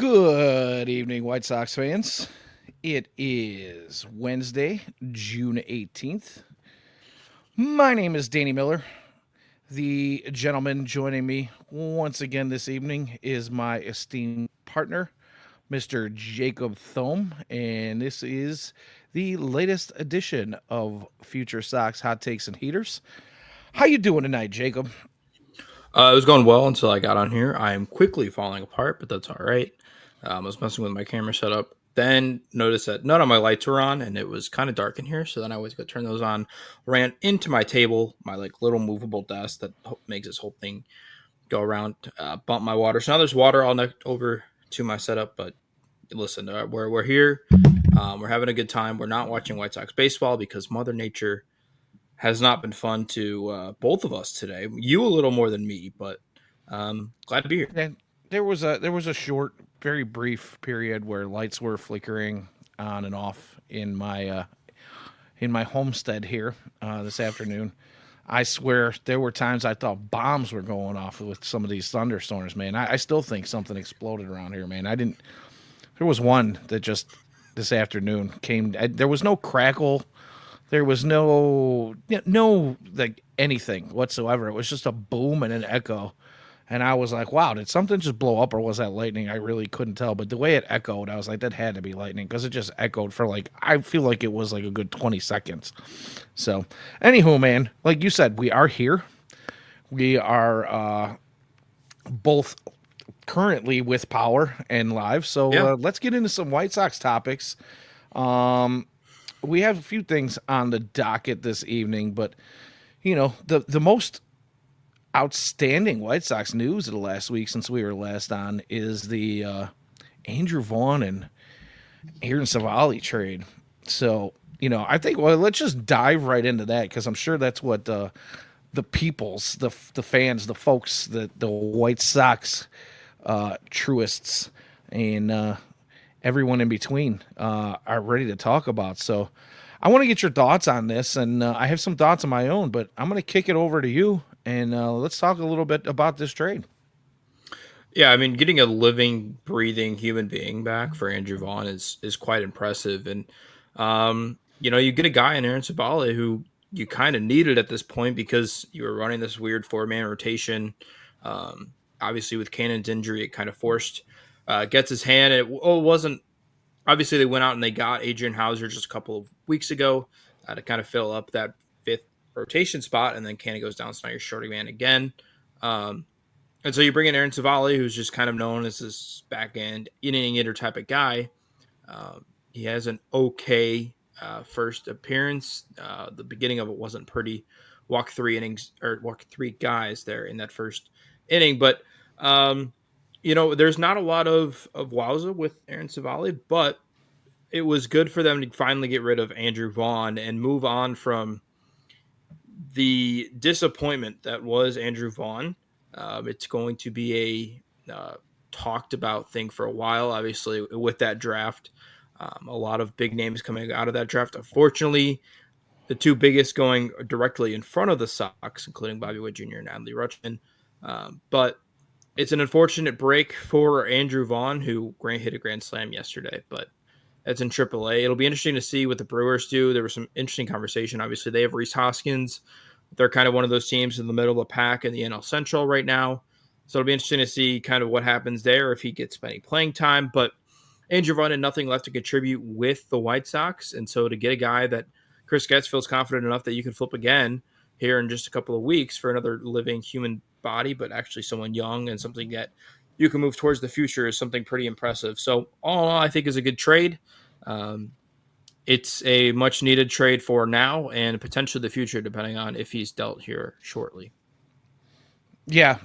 Good evening, White Sox fans. It is Wednesday, June 18th. My name is Danny Miller. The gentleman joining me once again this evening is my esteemed partner, Mr. Jacob Thome, and this is the latest edition of FutureSox Hot Takes and Heaters. How you doing tonight, Jacob? It was going well until I got on here. I am quickly falling apart, but that's all right. I was messing with my camera setup. Then noticed that none of my lights were on, and it was kind of dark in here. So then I went to go turn those on. Ran into my table, my little movable desk that makes this whole thing go around. Bumped my water. So now there's water all next over to my setup. But listen, we're here. We're having a good time. We're not watching White Sox baseball because Mother Nature has not been fun to both of us today. You a little more than me, but glad to be here. And there was a short, very brief period where lights were flickering on and off in my homestead here this afternoon. I swear there were times I thought bombs were going off with some of these thunderstorms, man. I still think something exploded around here, man. I didn't. There was one that just this afternoon came. There was no crackle. There was no like anything whatsoever. It was just a boom and an echo. And I was like, wow, did something just blow up or was that lightning? I really couldn't tell. But the way it echoed, I was like, that had to be lightning because it just echoed for like, I feel like it was like a good 20 seconds. So, anywho, man, like you said, we are here. We are both currently with power and live. So Yeah, let's get into some White Sox topics. Um, we have a few things on the docket this evening, but the most outstanding White Sox news of the last week since we were last on is the Andrew Vaughn and Aaron Civale trade. So, I think, well, let's just dive right into that because I'm sure that's what the peoples, the fans, the folks, the White Sox truists, and everyone in between are ready to talk about. So, I want to get your thoughts on this, and I have some thoughts of my own, but I'm going to kick it over to you, and let's talk a little bit about this trade. yeah. I mean, getting a living, breathing human being back for Andrew Vaughn is quite impressive, and you get a guy in Aaron Civale who you kind of needed at this point because you were running this weird 4-man rotation. Obviously, with Cannon's injury, it kind of forced gets his hand. And it wasn't obviously they went out and they got Adrian Hauser just a couple of weeks ago to kind of fill up that fifth rotation spot, and then Cannon goes down, so now you're shorting man again. Um, and so you bring in Aaron Civale, who's just kind of known as this back end inning eater type of guy. He has an okay first appearance. The beginning of it wasn't pretty. Walk 3 innings or walk 3 guys there in that first inning, but there's not a lot of wowza with Aaron Civale, but it was good for them to finally get rid of Andrew Vaughn and move on from the disappointment that was Andrew Vaughn. It's going to be a talked about thing for a while, obviously, with that draft. A lot of big names coming out of that draft. Unfortunately, the two biggest going directly in front of the Sox, including Bobby Witt Jr. and Adley Rutschman. But it's an unfortunate break for Andrew Vaughn, who hit a grand slam yesterday, but that's in AAA. It'll be interesting to see what the Brewers do. There was some interesting conversation. Obviously, they have Rhys Hoskins. They're kind of one of those teams in the middle of the pack in the NL Central right now. So it'll be interesting to see kind of what happens there if he gets any playing time. But Andrew Vaughn had nothing left to contribute with the White Sox. And so to get a guy that Chris Getz feels confident enough that you can flip again here in just a couple of weeks for another living human body, but actually someone young and something that you can move towards the future is something pretty impressive. So all in all, I think is a good trade. Um, it's a much needed trade for now and potentially the future, depending on if he's dealt here shortly. Yeah.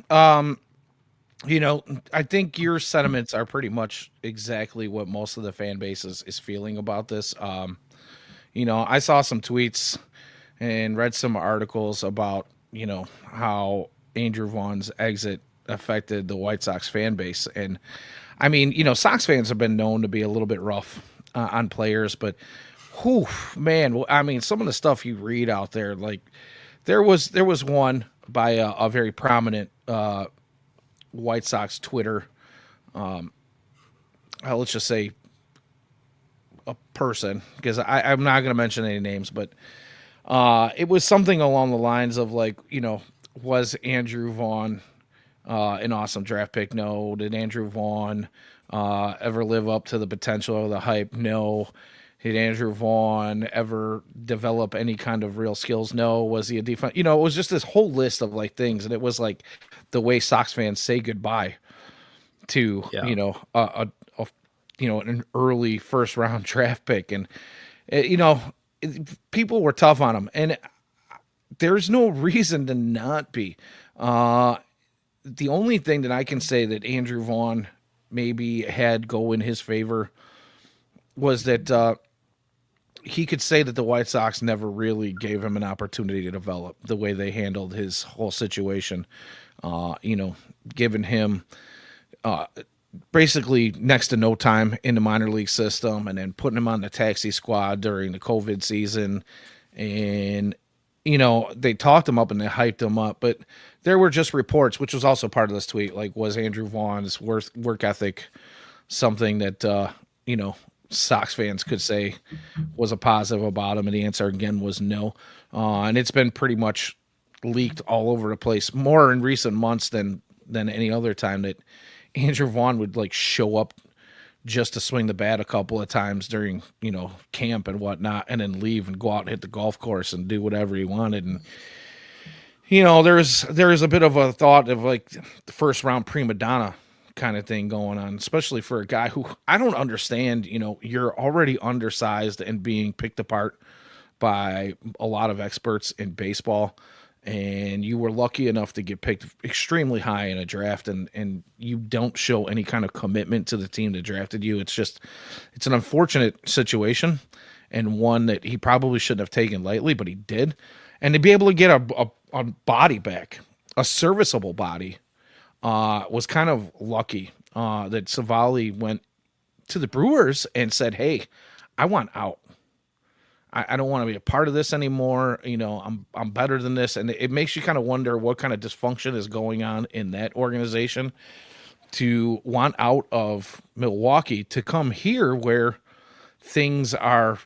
You know, I think your sentiments are pretty much exactly what most of the fan base is feeling about this. I saw some tweets and read some articles about, how Andrew Vaughn's exit affected the White Sox fan base. And I mean, Sox fans have been known to be a little bit rough on players, but whew, man, I mean, some of the stuff you read out there, like there was one by a very prominent White Sox Twitter let's just say a person, because I'm not going to mention any names, but it was something along the lines of like, was Andrew Vaughn an awesome draft pick? No. Did Andrew Vaughn ever live up to the potential of the hype? No. Did Andrew Vaughn ever develop any kind of real skills? No. Was he a defense? It was just this whole list of like things, and it was like the way Sox fans say goodbye to Yeah. an early first round draft pick, and people were tough on him, and there's no reason to not be. The only thing that I can say that Andrew Vaughn maybe had go in his favor was that he could say that the White Sox never really gave him an opportunity to develop the way they handled his whole situation. Giving him basically next to no time in the minor league system, and then putting him on the taxi squad during the COVID season. And, they talked him up and they hyped him up, but there were just reports, which was also part of this tweet, like, was Andrew Vaughn's work ethic something that, Sox fans could say was a positive about him? And the answer again was no. And it's been pretty much leaked all over the place, more in recent months than any other time, that Andrew Vaughn would like show up just to swing the bat a couple of times during, camp and whatnot, and then leave and go out and hit the golf course and do whatever he wanted. And, there's a bit of a thought of like the first round prima donna kind of thing going on, especially for a guy who I don't understand. You're already undersized and being picked apart by a lot of experts in baseball, and you were lucky enough to get picked extremely high in a draft, and you don't show any kind of commitment to the team that drafted you. It's an unfortunate situation, and one that he probably shouldn't have taken lightly, but he did. And to be able to get a body back, a serviceable body, was kind of lucky that Civale went to the Brewers and said, hey, I want out. I don't want to be a part of this anymore. I'm better than this. And it makes you kind of wonder what kind of dysfunction is going on in that organization to want out of Milwaukee to come here where things are,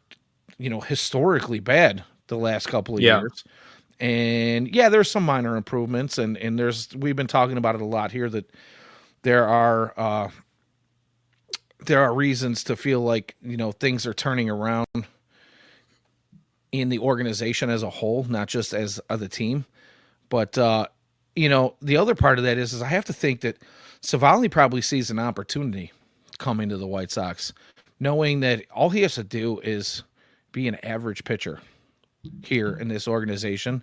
historically bad the last couple of years. And yeah, there's some minor improvements, and we've been talking about it a lot here, that there are reasons to feel like, things are turning around in the organization as a whole, not just as the team. But, the other part of that is I have to think that Civale probably sees an opportunity coming to the White Sox, knowing that all he has to do is be an average pitcher here in this organization.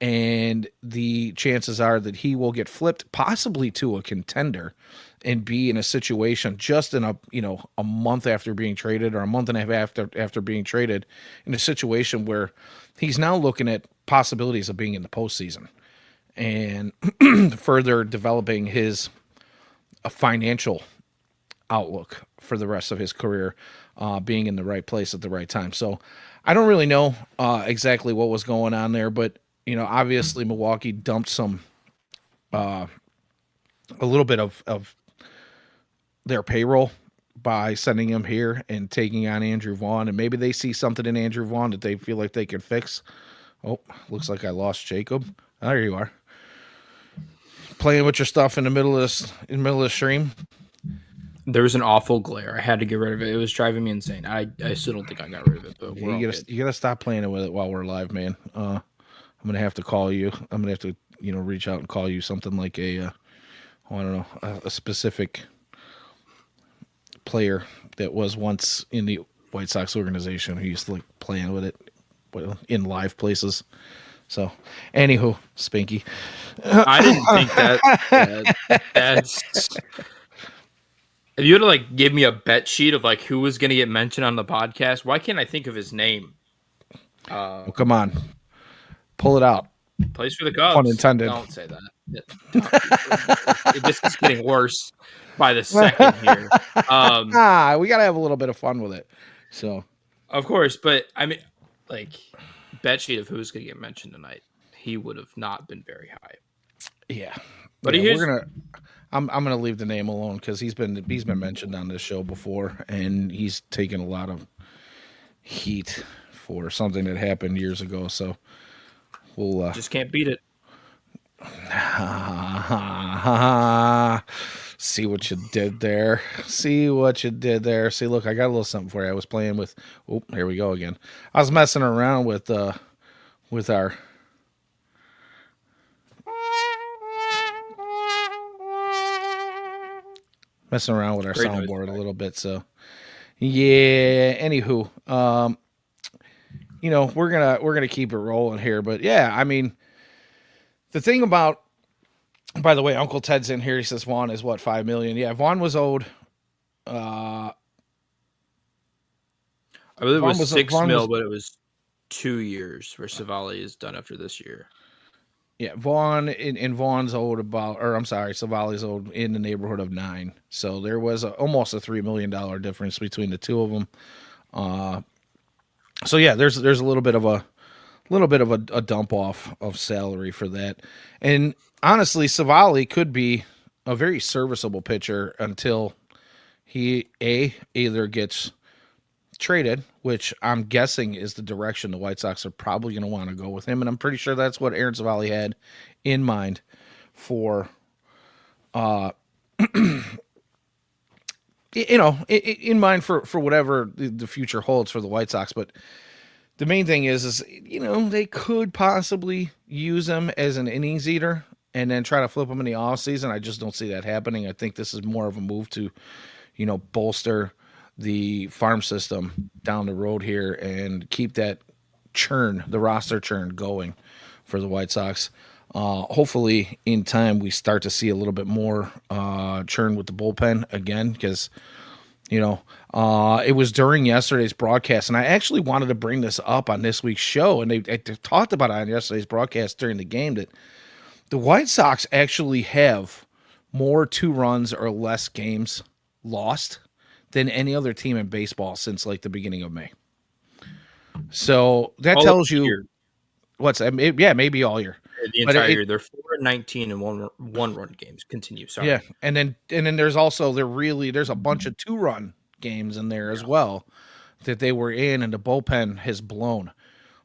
And the chances are that he will get flipped possibly to a contender and be in a situation just in a month after being traded, or a month and a half after being traded, in a situation where he's now looking at possibilities of being in the postseason and further developing his financial outlook for the rest of his career, being in the right place at the right time. So I don't really know exactly what was going on there, but obviously Milwaukee dumped a little bit of their payroll by sending him here and taking on Andrew Vaughn, and maybe they see something in Andrew Vaughn that they feel like they can fix. Oh, looks like I lost Jacob. Oh, there you are, playing with your stuff in the middle of the stream. There was an awful glare. I had to get rid of it. It was driving me insane. I still don't think I got rid of it, but you gotta stop playing with it while we're live, man. I'm gonna have to call you. I'm gonna have to reach out and call you something like I don't know, a specific player that was once in the White Sox organization who used to like playing with it in live places. So, anywho, Spinky. I didn't think that's. If you had to like give me a bet sheet of like who was going to get mentioned on the podcast, why can't I think of his name? Well, come on, pull it out. Plays for the Cubs. Pun intended. Don't say that. This is getting worse by the second here. We gotta have a little bit of fun with it. So, of course, but I mean, like, bet sheet of who's going to get mentioned tonight, he would have not been very high. Yeah, but I'm gonna leave the name alone because he's been mentioned on this show before, and he's taken a lot of heat for something that happened years ago. So we'll Just can't beat it. see what you did there. See what you did there. See, look, I got a little something for you. I was playing with. Oh, here we go again. I was messing around with our messing around with It's our great noise. soundboard a little bit. So yeah. Anywho, we're gonna keep it rolling here. But yeah, I mean, the thing about, by the way, Uncle Ted's in here. He says Vaughn is what, 5 million. Yeah, Vaughn was owed. Uh, I believe it Vaughn was was 6 mil, but it was 2 years where Civale is done after this year. Yeah, Vaughn and Vaughn's owed about, or I'm sorry, Savali's owed in the neighborhood of 9. So there was almost a $3 million difference between the two of them. So yeah, there's a little bit of a dump off of salary for that, and honestly, Savali could be a very serviceable pitcher until he either gets traded, which I'm guessing is the direction the White Sox are probably going to want to go with him, and I'm pretty sure that's what Aaron Civale had in mind for, in mind for whatever the future holds for the White Sox. But the main thing is they could possibly use him as an innings eater and then try to flip him in the offseason. I just don't see that happening. I think this is more of a move to, bolster the farm system down the road here and keep that churn, the roster churn going for the White Sox. Hopefully, in time, we start to see a little bit more churn with the bullpen again because, it was during yesterday's broadcast, and I actually wanted to bring this up on this week's show, and they talked about it on yesterday's broadcast during the game that the White Sox actually have more 2 runs or less games lost than any other team in baseball since like the beginning of May. So that All tells year, you maybe all year, the but entire year, they're 4-19 and one run games. Continue. Sorry. yeah, and then there's also there's a bunch of 2 run games in there as well that they were in, and the bullpen has blown.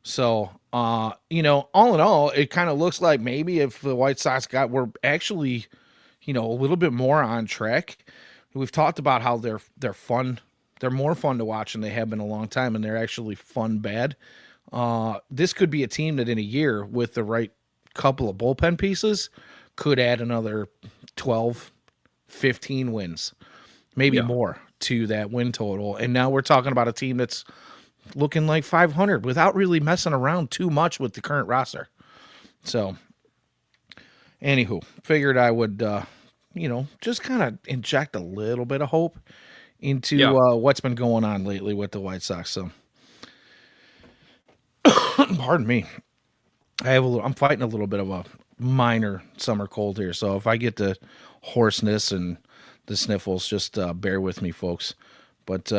So, all in all, it kind of looks like maybe if the White Sox were actually, a little bit more on track. We've talked about how they're fun. They're more fun to watch than they have been a long time, and they're actually fun bad. This could be a team that in a year with the right couple of bullpen pieces could add another 12, 15 wins, maybe more to that win total. And now we're talking about a team that's looking like 500 without really messing around too much with the current roster. So, anywho, figured I would, just kind of inject a little bit of hope into what's been going on lately with the White Sox. So, pardon me. I'm fighting a little bit of a minor summer cold here. So if I get the hoarseness and the sniffles, just bear with me, folks. But,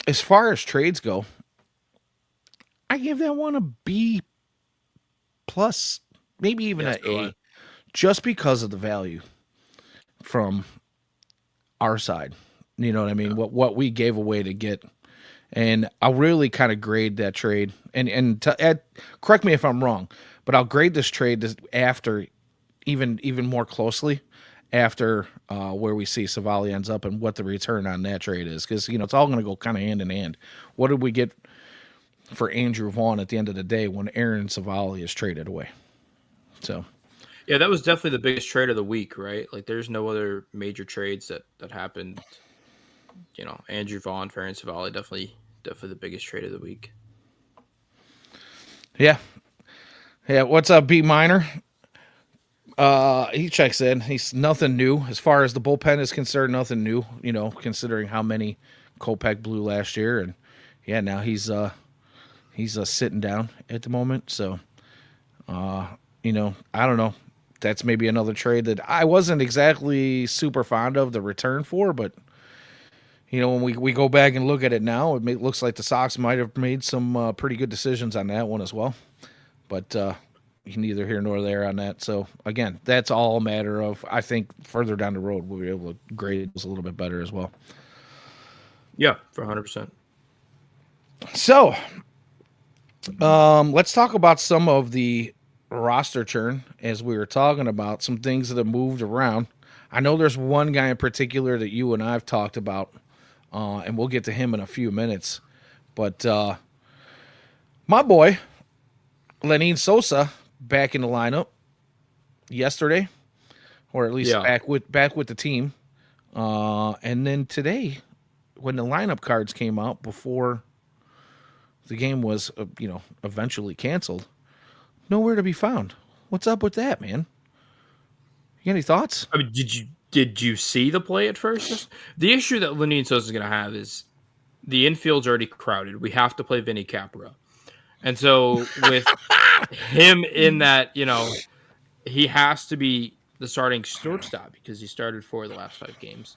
as far as trades go, I give that one a B plus, maybe even an A, just because of the value from our side. You know what I mean? Yeah. What we gave away to get. And I'll really kind of grade that trade. And correct me if I'm wrong, but I'll grade this trade after even more closely after where we see Civale ends up and what the return on that trade is. Because, it's all going to go kind of hand in hand. What did we get for Andrew Vaughn at the end of the day when Aaron Civale is traded away? So, yeah, that was definitely the biggest trade of the week, right? Like, there's no other major trades that happened. Andrew Vaughn for Aaron Civale, definitely the biggest trade of the week. Yeah. What's up, B Minor? He checks in. He's nothing new as far as the bullpen is concerned. Nothing new, considering how many Kopech blew last year, and now he's sitting down at the moment. So, I don't know. That's maybe another trade that I wasn't exactly super fond of the return for, but when we go back and look at it now, it looks like the Sox might have made some pretty good decisions on that one as well. But neither here nor there on that. So again, that's all a matter of, I think further down the road we'll be able to grade this a little bit better as well. Yeah, for 100%. So let's talk about some of the roster churn as we were talking about some things that have moved around. I know there's one guy in particular that you and I've talked about, and we'll get to him in a few minutes. But my boy, Lenyn Sosa, back in the lineup yesterday, or at least Yeah. back with the team. And then today, when the lineup cards came out before the game was, eventually canceled, nowhere to be found. What's up with that, man? You got any thoughts? I mean, did you see the play at first? The issue that Lenyn Sosa is going to have is the infield's already crowded. We have to play Vinny Capra. And so with him in that, he has to be the starting shortstop because he started for the last 5 games.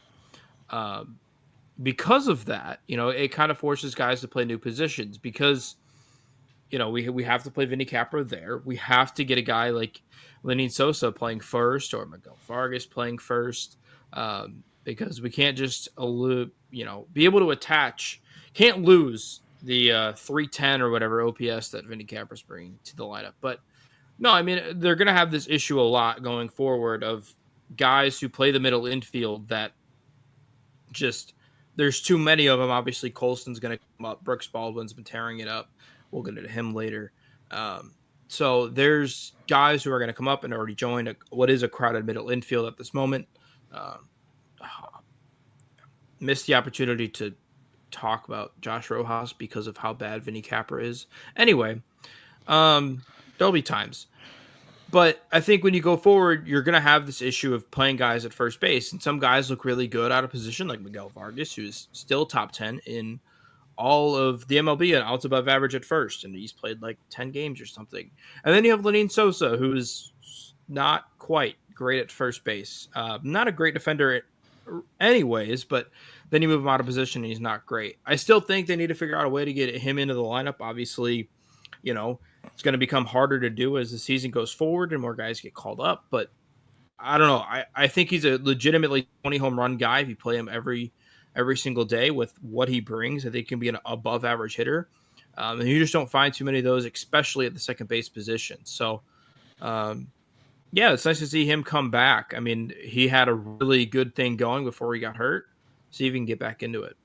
Because of that, it kind of forces guys to play new positions because, we have to play Vinny Capra there. We have to get a guy like Lenyn Sosa playing first or Miguel Vargas playing first because we can't just, be able to attach, can't lose the 310 or whatever OPS that Vinny Capra's bringing to the lineup. But no, I mean, they're going to have this issue a lot going forward of guys who play the middle infield that just there's too many of them. Obviously, Colston's going to come up. Brooks Baldwin's been tearing it up. We'll get to him later. So there's guys who are going to come up and already join what is a crowded middle infield at this moment. Missed the opportunity to talk about Josh Rojas because of how bad Vinny Capra is. Anyway, there'll be times. But I think when you go forward, you're going to have this issue of playing guys at first base. And some guys look really good out of position, like Miguel Vargas, who's still top 10 in all of the MLB and out above average at first. And he's played like 10 games or something. And then you have Lenyn Sosa, who's not quite great at first base. Not a great defender anyways, but then you move him out of position and he's not great. I still think they need to figure out a way to get him into the lineup. Obviously, it's going to become harder to do as the season goes forward and more guys get called up. But I don't know. I think he's a legitimately 20 home run guy. If you play him every single day with what he brings, I think he can be an above average hitter. And you just don't find too many of those, especially at the second base position. So, yeah, it's nice to see him come back. I mean, he had a really good thing going before he got hurt. See if he can get back into it.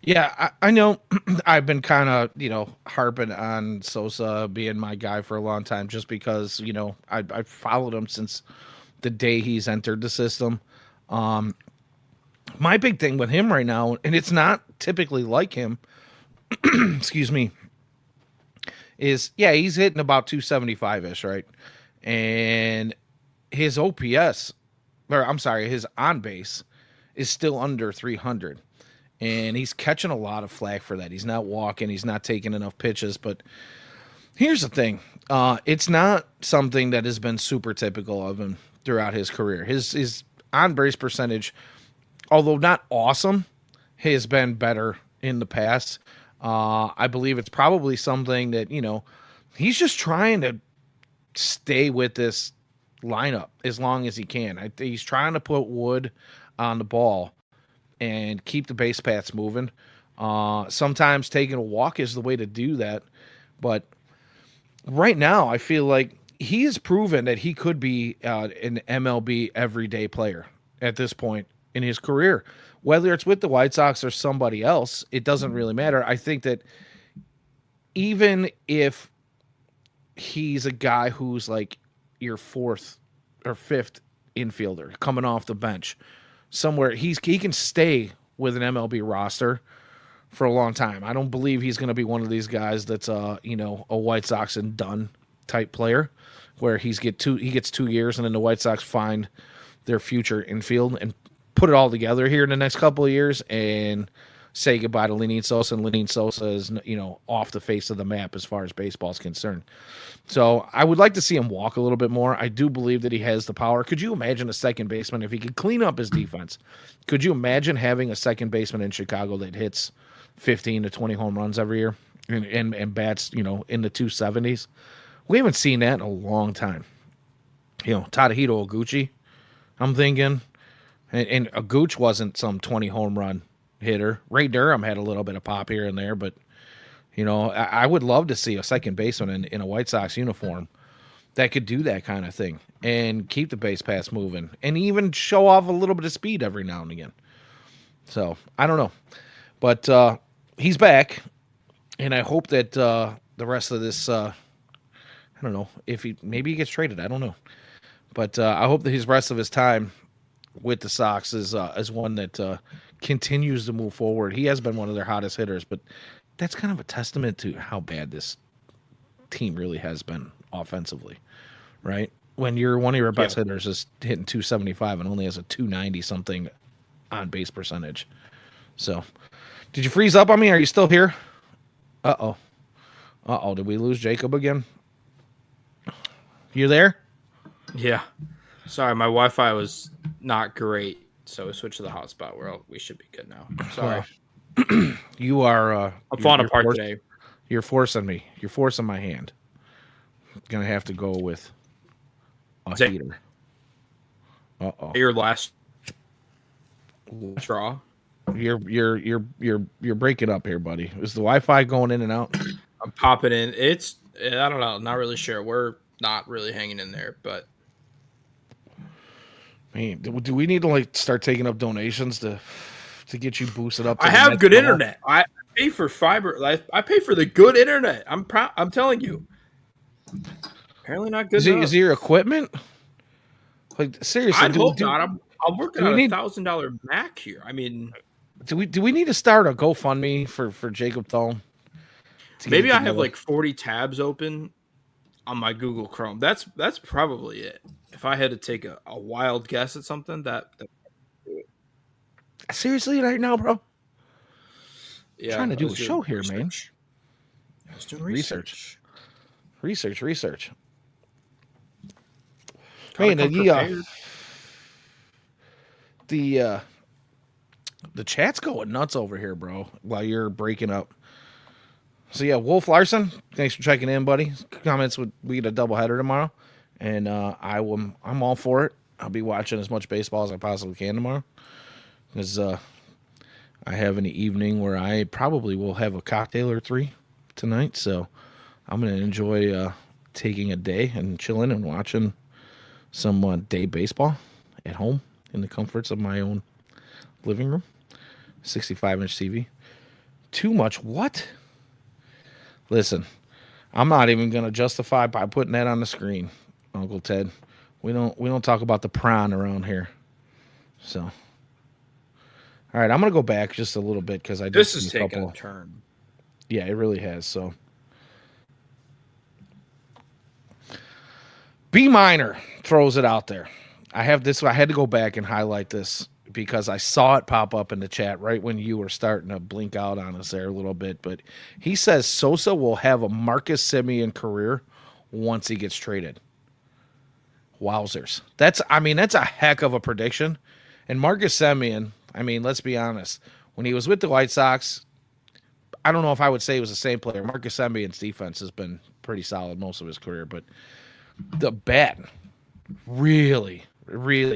Yeah, I know I've been kind of, harping on Sosa being my guy for a long time just because, I followed him since the day he's entered the system. My big thing with him right now, and it's not typically like him, excuse me, is, yeah, he's hitting about 275-ish, right? And his OPS, or I'm sorry, his on base is still under 300. And he's catching a lot of flack for that. He's not walking. He's not taking enough pitches. But here's the thing. It's not something that has been super typical of him throughout his career. His on-base percentage, although not awesome, has been better in the past. I believe it's probably something that, he's just trying to stay with this lineup as long as he can. He's trying to put wood on the ball and keep the base paths moving. Sometimes taking a walk is the way to do that. But right now, I feel like he has proven that he could be an MLB everyday player at this point in his career. Whether it's with the White Sox or somebody else, it doesn't really matter. I think that even if he's a guy who's like your fourth or fifth infielder coming off the bench, somewhere he can stay with an MLB roster for a long time. I don't believe he's going to be one of these guys that's a White Sox and done type player where he gets 2 years and then the White Sox find their future infield and put it all together here in the next couple of years and say goodbye to Lenyn Sosa, and Lenyn Sosa is off the face of the map as far as baseball is concerned. So I would like to see him walk a little bit more. I do believe that he has the power. Could you imagine a second baseman if he could clean up his defense? Could you imagine having a second baseman in Chicago that hits 15 to 20 home runs every year and bats, in the 270s? We haven't seen that in a long time. Tadahito Oguchi, I'm thinking. And Oguchi wasn't some 20 home run hitter. Ray Durham had a little bit of pop here and there, but, I would love to see a second baseman in a White Sox uniform that could do that kind of thing and keep the base pass moving and even show off a little bit of speed every now and again. So, I don't know. But he's back, and I hope that the rest of this, I don't know, if maybe he gets traded. I don't know. But I hope that his rest of his time with the Sox is one that continues to move forward. He has been one of their hottest hitters, but that's kind of a testament to how bad this team really has been offensively, right? When you're one of your best hitters is hitting 275 and only has a 290 something on base percentage. So, did you freeze up on me? Are you still here? Uh oh. Did we lose Jacob again? You there? Yeah. Sorry, my Wi-Fi was not great, so we switched to the hotspot. We should be good now. Sorry. You are. I'm falling apart today. You're forcing me. You're forcing my hand. Gonna have to go with a heater. Your last draw. You're breaking up here, buddy. Is the Wi-Fi going in and out? I'm popping in. I don't know. Not really sure. We're not really hanging in there, but. Man, do we need to start taking up donations to get you boosted up? I have good internet. I pay for fiber. I pay for the good internet. I'm proud. I'm telling you. Apparently not good. Is your equipment? Seriously, I hope not. I'm working on $1,000 Mac here. I mean, do we need to start a GoFundMe for Jacob Thome? Maybe I have 40 tabs open on my Google Chrome. That's probably it. If I had to take a wild guess at something, that seriously right now, bro. Yeah, I'm trying to do a show here, man. I was doing research. Research. Man, the chat's going nuts over here, bro. While you're breaking up. So yeah, Wolf Larson, thanks for checking in, buddy. Comments we get a doubleheader tomorrow, and I'm all for it. I'll be watching as much baseball as I possibly can tomorrow, because I have an evening where I probably will have a cocktail or three tonight. So I'm gonna enjoy taking a day and chilling and watching some day baseball at home in the comforts of my own living room. 65-inch TV. Too much what? Listen, I'm not even going to justify by putting that on the screen, Uncle Ted. We don't talk about the prawn around here. So, all right, I'm going to go back just a little bit because I this is taking a turn. Yeah, it really has. So, B minor throws it out there. I had to go back and highlight this because I saw it pop up in the chat right when you were starting to blink out on us there a little bit. But he says Sosa will have a Marcus Semien career once he gets traded. Wowzers. That's a heck of a prediction. And Marcus Semien, let's be honest. When he was with the White Sox, I don't know if I would say he was the same player. Marcus Semien's defense has been pretty solid most of his career, but the bat really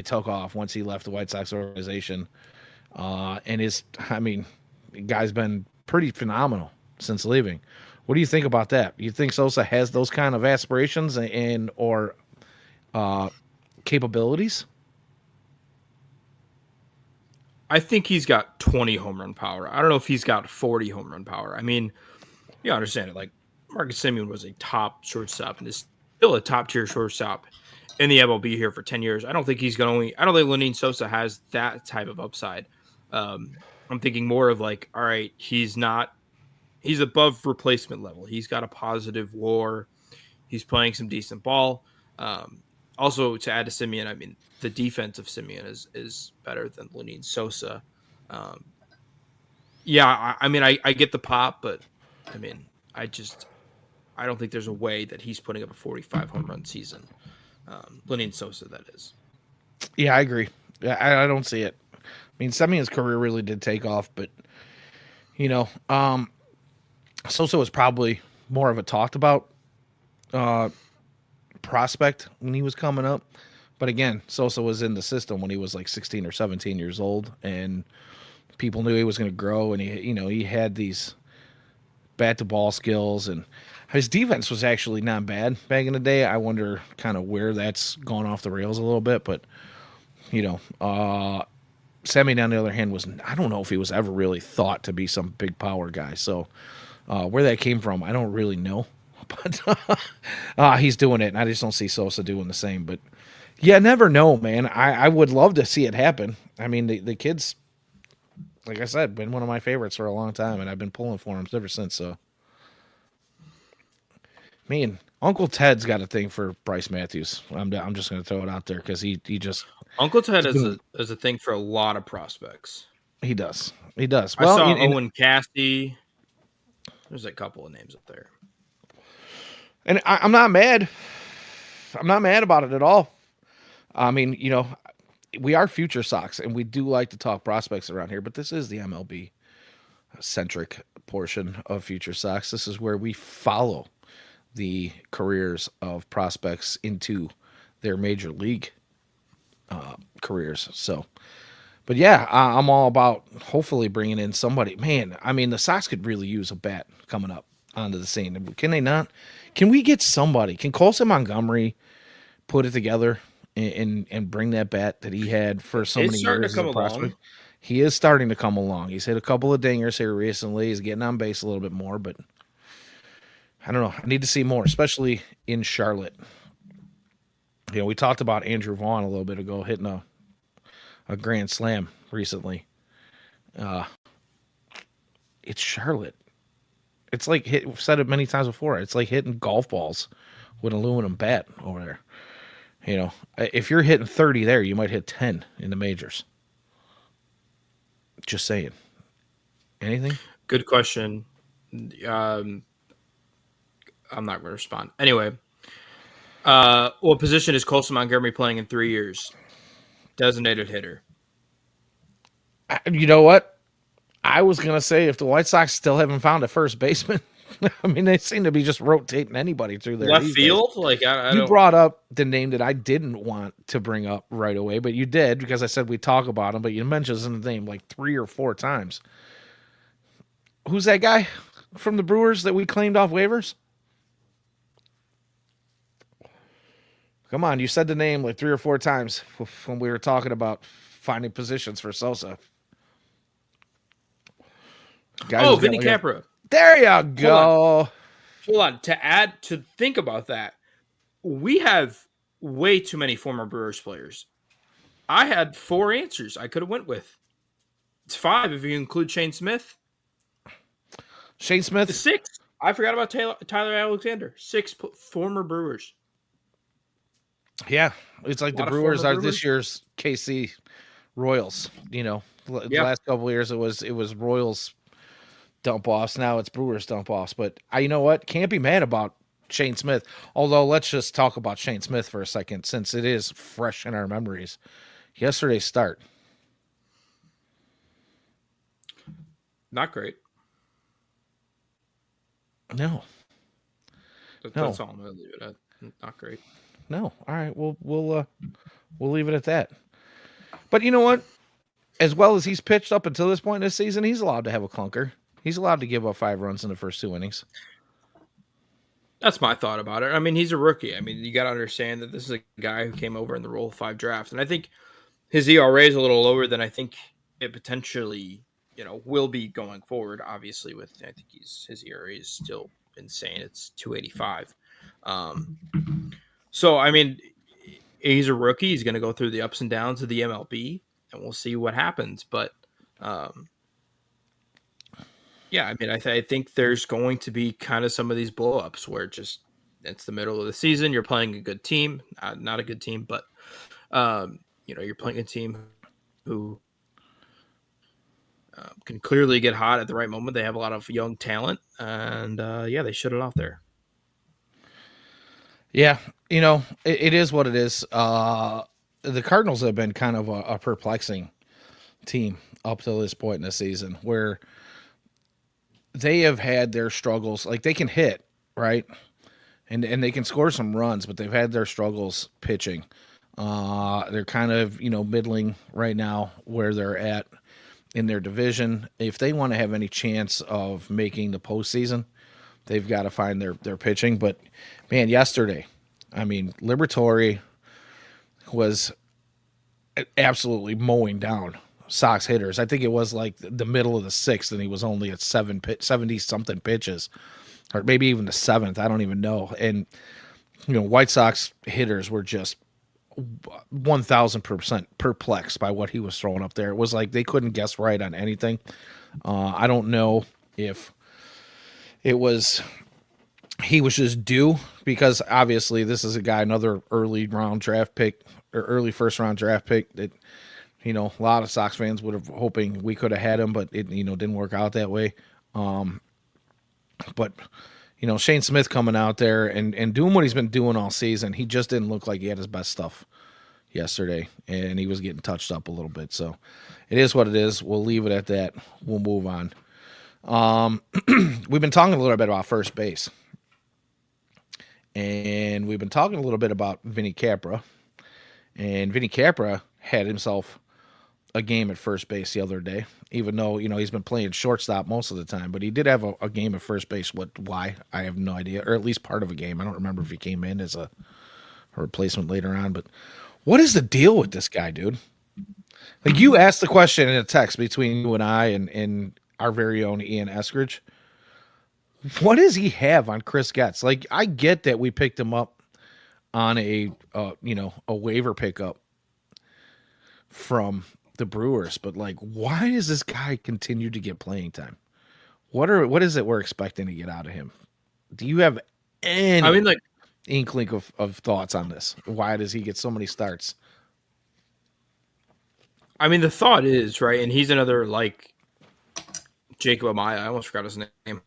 took off once he left the White Sox organization. And the guy's been pretty phenomenal since leaving. What do you think about that? You think Sosa has those kind of aspirations or capabilities? I think he's got 20 home run power. I don't know if he's got 40 home run power. You understand it. Like, Marcus Semien was a top shortstop and is still a top tier shortstop in the MLB here for 10 years. I don't think I don't think Lenyn Sosa has that type of upside. I'm thinking more of all right, he's above replacement level. He's got a positive WAR. He's playing some decent ball. Also, to add to Semien, the defense of Semien is better than Lenyn Sosa. I get the pop, but I don't think there's a way that he's putting up a 45 home run season. Lenyn Sosa, that is. Yeah, I agree. I don't see it. Semien's career really did take off, but Sosa was probably more of a talked about uh, prospect when he was coming up. But again, Sosa was in the system when he was like 16 or 17 years old, and people knew he was going to grow. And he had these bat to ball skills, and his defense was actually not bad back in the day. I wonder kind of where that's gone off the rails a little bit, but you know, Sammy on the other hand was, I don't know if he was ever really thought to be some big power guy. So where that came from, I don't really know. But he's doing it, and I just don't see Sosa doing the same. But yeah, never know, man. I would love to see it happen. I mean, the kid's, like I said, been one of my favorites for a long time, and I've been pulling for him ever since. So, man, Uncle Ted's got a thing for Bryce Matthews. I'm just going to throw it out there because he just Uncle Ted is a thing for a lot of prospects. he does. He does. I Well, saw Owen Cassidy. There's a couple of names up there. and I'm not mad. I'm not mad about it at all. I mean, we are FutureSox, and we do like to talk prospects around here, but this is the MLB centric portion of FutureSox. This is where we follow the careers of prospects into their major league careers. So, but yeah, I'm all about hopefully bringing in somebody. Man, I mean, the Sox could really use a bat coming up onto the scene. Can they not? Can we get somebody? Can Colson Montgomery put it together and bring that bat that he had for so many years as a prospect? He is starting to come along. He's hit a couple of dingers here recently. He's getting on base a little bit more, but I don't know. I need to see more, especially in Charlotte. We talked about Andrew Vaughn a little bit ago hitting a grand slam recently. It's Charlotte. It's like we've said it many times before. It's like hitting golf balls with an aluminum bat over there. If you're hitting 30 there, you might hit 10 in the majors. Just saying. Anything? Good question. I'm not going to respond. Anyway, what position is Colson Montgomery playing in 3 years? Designated hitter. You know what? I was going to say if the White Sox still haven't found a first baseman. I mean, they seem to be just rotating anybody through there. Left field? Like I you brought up the name that I didn't want to bring up right away, but you did because I said we talk about him, but you mentioned his name like 3 or 4 times. Who's that guy from the Brewers that we claimed off waivers? Come on, you said the name like 3 or 4 times when we were talking about finding positions for Sosa. Vinny Capra. There you go. Hold on. To think about that, we have way too many former Brewers players. I had 4 answers I could have went with. It's 5 if you include Shane Smith. Shane Smith? 6. I forgot about Tyler Alexander. 6 former Brewers. Yeah, it's like the Brewers are this year's KC Royals. The last couple of years it was Royals dump offs. Now it's Brewers dump offs. But you know what? Can't be mad about Shane Smith. Although let's just talk about Shane Smith for a second, since it is fresh in our memories. Yesterday's start. Not great. No. That's all I'm gonna leave it at. Not great. No. All right. We'll leave it at that. But you know what? As well as he's pitched up until this point in this season, he's allowed to have a clunker. He's allowed to give up 5 runs in the first 2 innings. That's my thought about it. I mean, he's a rookie. I mean, you got to understand that this is a guy who came over in the Rule 5 draft. And I think his ERA is a little lower than I think it potentially, will be going forward. Obviously, I think his ERA is still insane. It's 2.85. So, I mean, he's a rookie. He's going to go through the ups and downs of the MLB, and we'll see what happens. But, yeah, I mean, I think there's going to be kind of some of these blow-ups where it's the middle of the season. You're playing a good team, not a good team, but, you're playing a team who can clearly get hot at the right moment. They have a lot of young talent, and, they shut it off there. Yeah, it is what it is. The Cardinals have been kind of a perplexing team up to this point in the season where they have had their struggles. Like, they can hit, right? and they can score some runs, but they've had their struggles pitching. They're kind of middling right now where they're at in their division. If they want to have any chance of making the postseason, they've got to find their pitching. But man, yesterday, I mean, Liberatore was absolutely mowing down Sox hitters. I think it was like the middle of the sixth, and he was only at 70 something pitches, or maybe even the seventh. I don't even know. And White Sox hitters were just 1,000% perplexed by what he was throwing up there. It was like they couldn't guess right on anything. I don't know if it was he was just due, because obviously this is a guy, another early round draft pick or early first round draft pick that a lot of Sox fans would have hoping we could have had him, but it didn't work out that way. But Shane Smith coming out there and doing what he's been doing all season, he just didn't look like he had his best stuff yesterday, and he was getting touched up a little bit. So it is what it is. We'll leave it at that. We'll move on. We've been talking a little bit about first base, and we've been talking a little bit about Vinny Capra, and Vinny Capra had himself a game at first base the other day, even though he's been playing shortstop most of the time, but he did have a game at first base. Why, I have no idea, or at least part of a game. I don't remember if he came in as a replacement later on, but what is the deal with this guy, dude? Like, you asked the question in a text between you and I and our very own Ian Eskridge. What does he have on Chris Getz? Like, I get that we picked him up on a waiver pickup from the Brewers, but like, why does this guy continue to get playing time? What is it we're expecting to get out of him? Do you have any inkling of thoughts on this? Why does he get so many starts? I mean, the thought is, right, and he's another like Jacob Amaya. I almost forgot his name.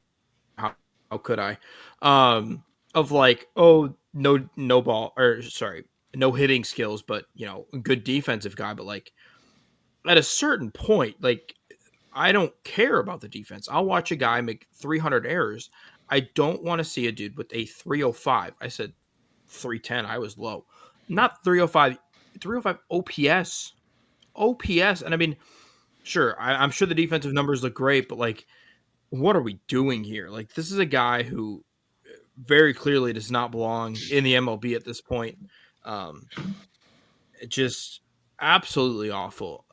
How could I? Of like, oh, no ball, or sorry, no hitting skills, but good defensive guy. But like, at a certain point, like, I don't care about the defense. I'll watch a guy make 300 errors. I don't want to see a dude with a 305. I said 310. I was low. Not 305. 305 OPS. OPS. And I mean, sure, I'm sure the defensive numbers look great, but like, what are we doing here? Like, this is a guy who very clearly does not belong in the MLB at this point. Just absolutely awful.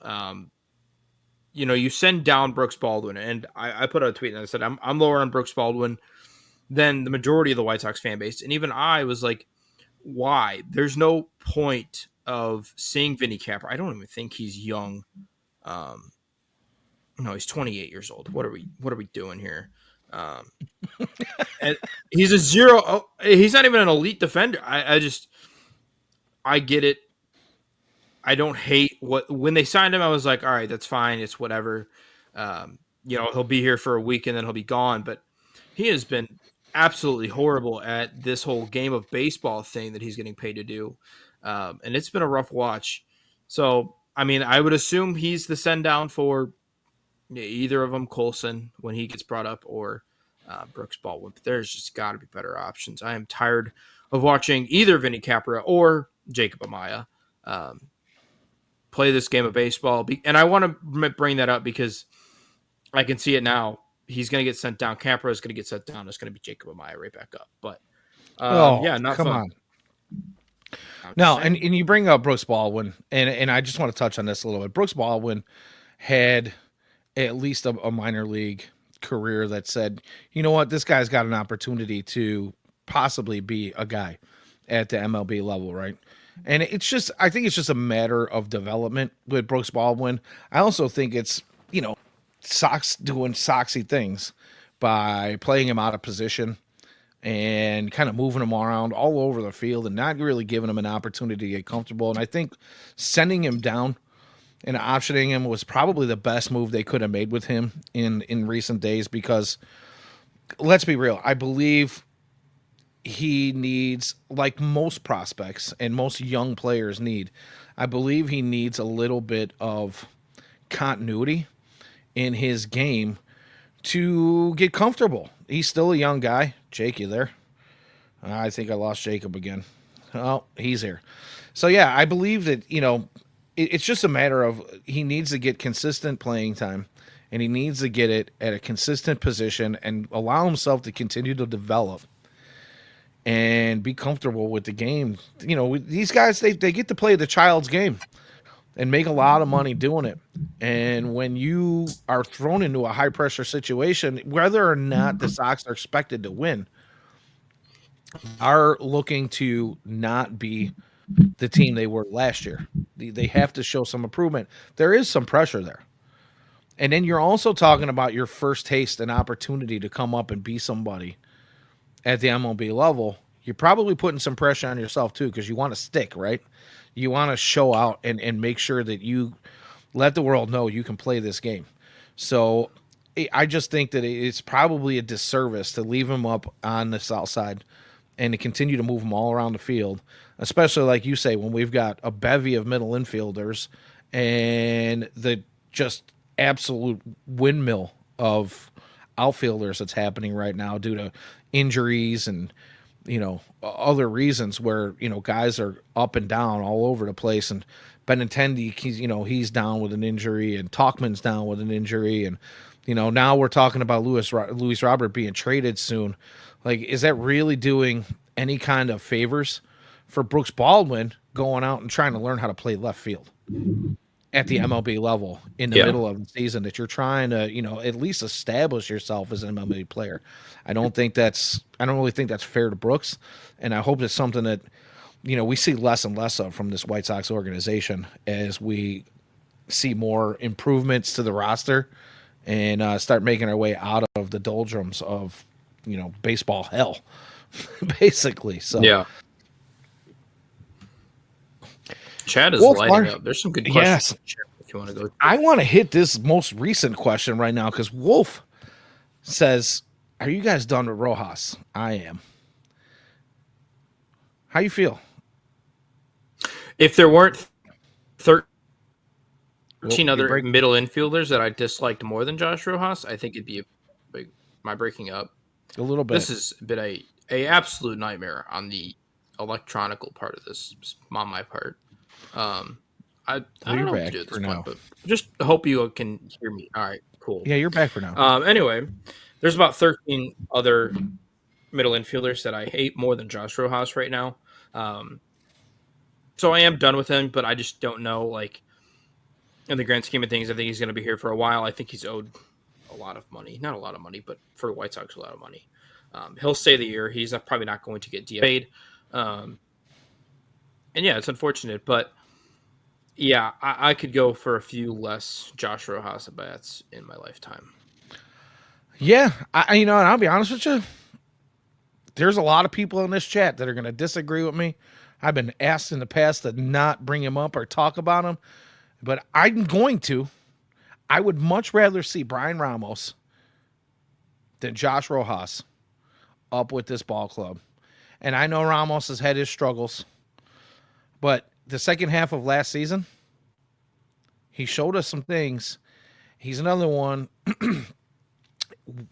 You send down Brooks Baldwin, and I put out a tweet and I said, I'm lower on Brooks Baldwin than the majority of the White Sox fan base. And even I was like, why? There's no point of seeing Vinny Capra. I don't even think he's young. No, he's 28 years old. What are we doing here? And he's a zero. Oh, he's not even an elite defender. I get it. I don't hate when they signed him. I was like, all right, that's fine. It's whatever. He'll be here for a week and then he'll be gone. But he has been absolutely horrible at this whole game of baseball thing that he's getting paid to do. And it's been a rough watch. So, I mean, I would assume he's the send down for either of them, Colson, when he gets brought up, or Brooks Baldwin. But there's just got to be better options. I am tired of watching either Vinny Capra or Jacob Amaya play this game of baseball. And I want to bring that up because I can see it now. He's going to get sent down. Capra is going to get sent down. It's going to be Jacob Amaya right back up. But not come fun. on. No, and you bring up Brooks Baldwin, and I just want to touch on this a little bit. Brooks Baldwin had at least a minor league career that said, you know what, this guy's got an opportunity to possibly be a guy at the MLB level, right? And I think it's just a matter of development with Brooks Baldwin. I also think it's, Sox doing Soxy things by playing him out of position and kind of moving him around all over the field and not really giving him an opportunity to get comfortable. And I think sending him down and optioning him was probably the best move they could have made with him in recent days, because let's be real, I believe he needs, like most prospects and most young players need, I believe he needs a little bit of continuity in his game to get comfortable. He's still a young guy. Jake, you there? I think I lost Jacob again. Oh, he's here. So yeah, I believe that it's just a matter of he needs to get consistent playing time, and he needs to get it at a consistent position and allow himself to continue to develop and be comfortable with the game. These guys they get to play the child's game and make a lot of money doing it. And when you are thrown into a high pressure situation, whether or not the Sox are expected to win, are looking to not be the team they were last year. They have to show some improvement. There is some pressure there. And then you're also talking about your first taste and opportunity to come up and be somebody at the MLB level. You're probably putting some pressure on yourself too, because you want to stick, right? You want to show out and make sure that you let the world know you can play this game. So I just think that it's probably a disservice to leave him up on the south side and to continue to move him all around the field, especially like you say, when we've got a bevy of middle infielders and the just absolute windmill of outfielders that's happening right now due to injuries and other reasons where guys are up and down all over the place. And Benintendi, he's down with an injury, and Talkman's down with an injury, and now we're talking about Luis Robert being traded soon. Like, is that really doing any kind of favors for Brooks Baldwin going out and trying to learn how to play left field at the MLB level in the middle of the season, that you're trying to, at least establish yourself as an MLB player? I don't really think that's fair to Brooks. And I hope it's something that, we see less and less of from this White Sox organization as we see more improvements to the roster and start making our way out of the doldrums of, baseball hell, basically. So yeah. Chat is Wolf, lighting up. There's some good questions. Yes. In chat if you want to go. I want to hit this most recent question right now because Wolf says, "Are you guys done with Rojas?" I am. How you feel? If there weren't 13 Well, other middle infielders that I disliked more than Josh Rojas, I think it'd be am I breaking up? A little bit. This has been a absolute nightmare on the electronical part of this on my part. I don't know what to do at this point, but just hope you can hear me. All right, cool. Yeah, you're back for now. Anyway, there's about 13 other middle infielders that I hate more than Josh Rojas right now. So I am done with him, but I just don't know, like, in the grand scheme of things, I think he's going to be here for a while. I think he's owed a lot of money. Not a lot of money, but for the White Sox, a lot of money. He'll stay the year. He's probably not going to get DFA'd. And yeah, it's unfortunate, but yeah, I could go for a few less Josh Rojas at-bats in my lifetime. Yeah, and I'll be honest with you. There's a lot of people in this chat that are going to disagree with me. I've been asked in the past to not bring him up or talk about him, but I'm going to. I would much rather see Brian Ramos than Josh Rojas up with this ball club. And I know Ramos has had his struggles, but the second half of last season, he showed us some things. He's another one.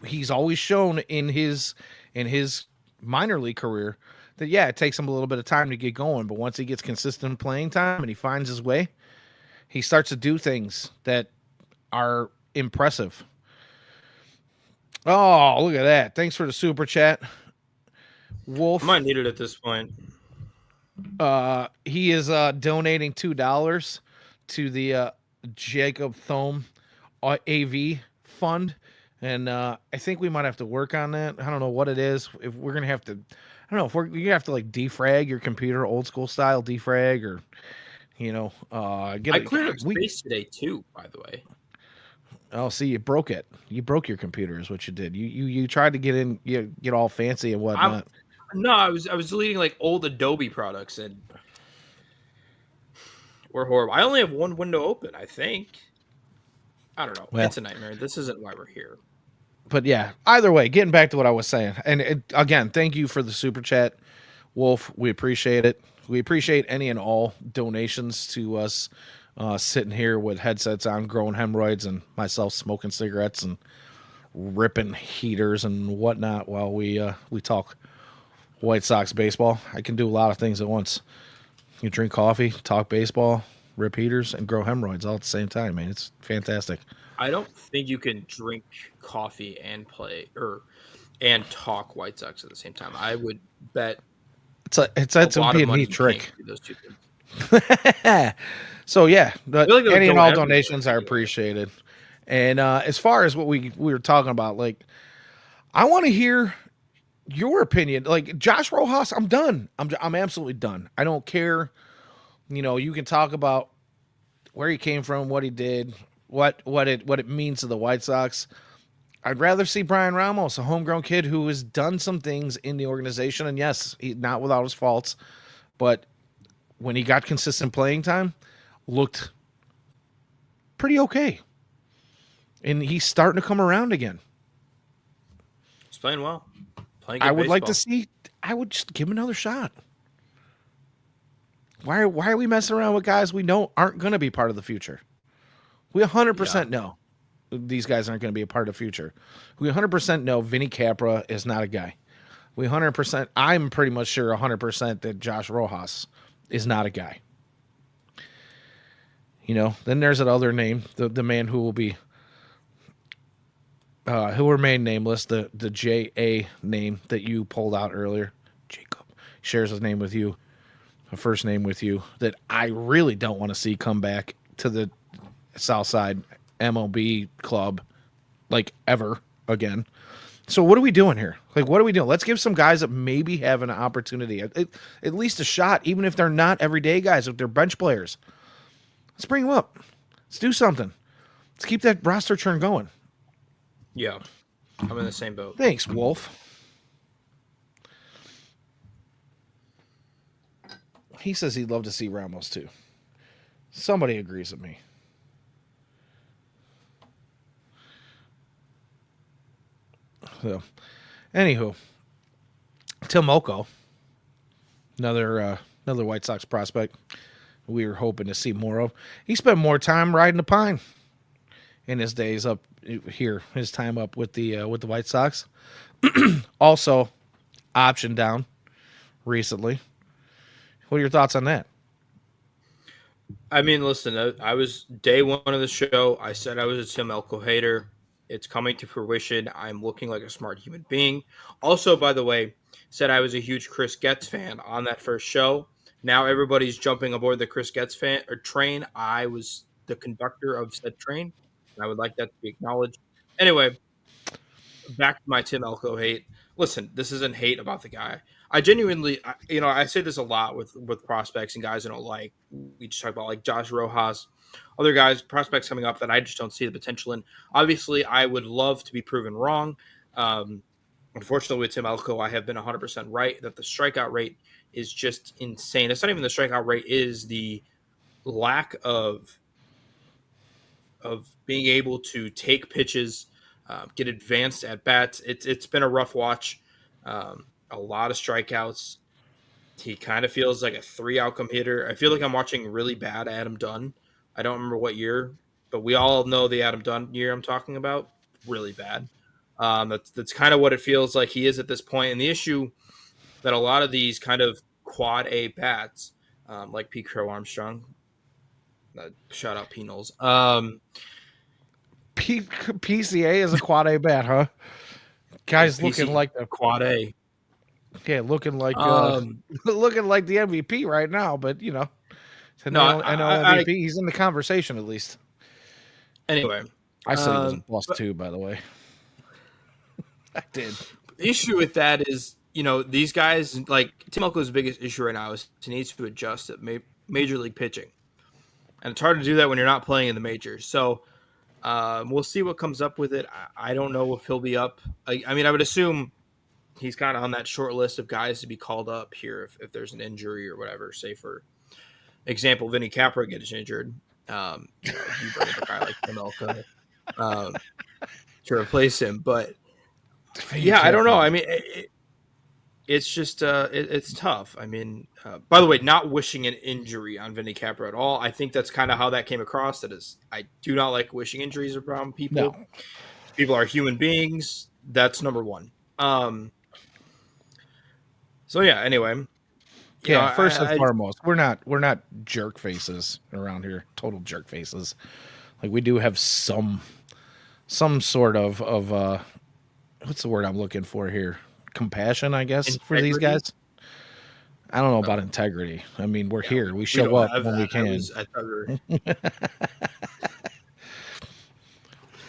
He's always shown in his minor league career that, yeah, it takes him a little bit of time to get going, but once he gets consistent playing time and he finds his way, he starts to do things that are impressive. Oh, look at that. Thanks for the super chat. Wolf. I might need it at this point. He is donating $2 to the Jacob Thome AV fund. And I think we might have to work on that. I don't know what it is. If we're going to have to, I don't know if you have to like defrag your computer, old school style defrag, or, I cleared up space today too, by the way. Oh, see, you broke it. You broke your computer is what you did. You tried to get in, get all fancy and whatnot. No, I was deleting like old Adobe products and we're horrible. I only have one window open, I think. I don't know. Well, it's a nightmare. This isn't why we're here. But yeah, either way, getting back to what I was saying. And again, thank you for the super chat, Wolf. We appreciate it. We appreciate any and all donations to us sitting here with headsets on, growing hemorrhoids, and myself smoking cigarettes and ripping heaters and whatnot while we talk White Sox baseball. I can do a lot of things at once. You drink coffee, talk baseball, rip heaters, and grow hemorrhoids all at the same time, man. It's fantastic. I don't think you can drink coffee and play or and talk White Sox at the same time. I would bet a It would lot be of a money neat you can't trick. do those two things. So yeah, I feel like they would any and go all everywhere donations are anyway. appreciated. And as far as what we were talking about, like I want to hear your opinion. Like Josh Rojas, I'm done. I'm absolutely done. I don't care. You know, you can talk about where he came from, what he did, what it means to the White Sox. I'd rather see Brian Ramos, a homegrown kid who has done some things in the organization, and yes, not without his faults, but when he got consistent playing time, looked pretty okay, and he's starting to come around again. He's playing well, playing I good would like to baseball. see. I would just give him another shot. Why are we messing around with guys we know aren't going to be part of the future? We Yeah, 100% know these guys aren't going to be a part of the future. We 100% know Vinny Capra is not a guy. We 100%, I'm pretty much sure 100% that Josh Rojas is not a guy. You know, then there's that other name, the man who will be, who will remain nameless, the J.A. name that you pulled out earlier. Jacob shares his name with you, a first name with you, that I really don't want to see come back to the Southside MLB club like ever again. So what are we doing here? Like, what are we doing? Let's give some guys that maybe have an opportunity, at least a shot, even if they're not everyday guys, if they're bench players. Let's bring them up. Let's do something. Let's keep that roster churn going. yeah, I'm in the same boat. Thanks, Wolf. He says he'd love to see Ramos too. Somebody agrees with me. So, anywho, Tim Elko, another White Sox prospect we were hoping to see more of. He spent more time riding the pine in his days up here, his time up with the White Sox. Also, option down recently. What are your thoughts on that? I mean, listen, I was day one of the show. I said I was a Tim Elko hater. It's coming to fruition. I'm looking like a smart human being. Also, by the way, said I was a huge Chris Getz fan on that first show. Now everybody's jumping aboard the Chris Getz fan or train. I was the conductor of said train. I would like that to be acknowledged. Anyway, back to my Tim Elko hate. Listen, this isn't hate about the guy. I genuinely, I say this a lot with prospects and guys I don't like. We just talk about like Josh Rojas, other guys, prospects coming up that I just don't see the potential in. Obviously, I would love to be proven wrong. Um, Unfortunately, with Tim Elko, I have been 100% right that the strikeout rate is just insane. It's not even the strikeout rate; is the lack of being able to take pitches, get advanced at bats. It's been a rough watch. A lot of strikeouts. He kind of feels like a three outcome hitter. I feel like I'm watching really bad Adam Dunn. I don't remember what year, but we all know the Adam Dunn year I'm talking about. Really bad. That's kind of what it feels like he is at this point. And the issue that a lot of these kind of quad A bats, like Pete Crow Armstrong, shout out P Knowles, PCA is a quad A bat, huh? Guys looking PC like the quad A. yeah, looking like Um, looking like the MVP right now. But you know, it's an no, NL I MVP. He's in the conversation at least. anyway. I said he was a bust But too, by the way. I did. the issue with that is, these guys like Tim Elko's biggest issue right now is he needs to adjust at major league pitching, and it's hard to do that when you're not playing in the majors. So we'll see what comes up with it. I don't know if he'll be up. I mean, I would assume he's kind of on that short list of guys to be called up here if there's an injury or whatever. Say for example, Vinny Capra gets injured. You bring up a guy like Tim Elko um, to replace him, but Vinny yeah, I don't know. Capra. I mean, it's just it's tough. I mean, by the way, not wishing an injury on Vinny Capra at all. I think that's kind of how that came across. That is, I do not like wishing injuries around people. No. People are human beings. That's number one. So yeah. Anyway, Yeah, first and I foremost, we're not jerk faces around here. Total jerk faces. Like we do have some sort of what's the word I'm looking for here? Compassion, I guess, for these integrity. guys. I don't know about Oh, integrity. I mean, we're yeah, here. We we show don't up have when that. we can. I thought we were.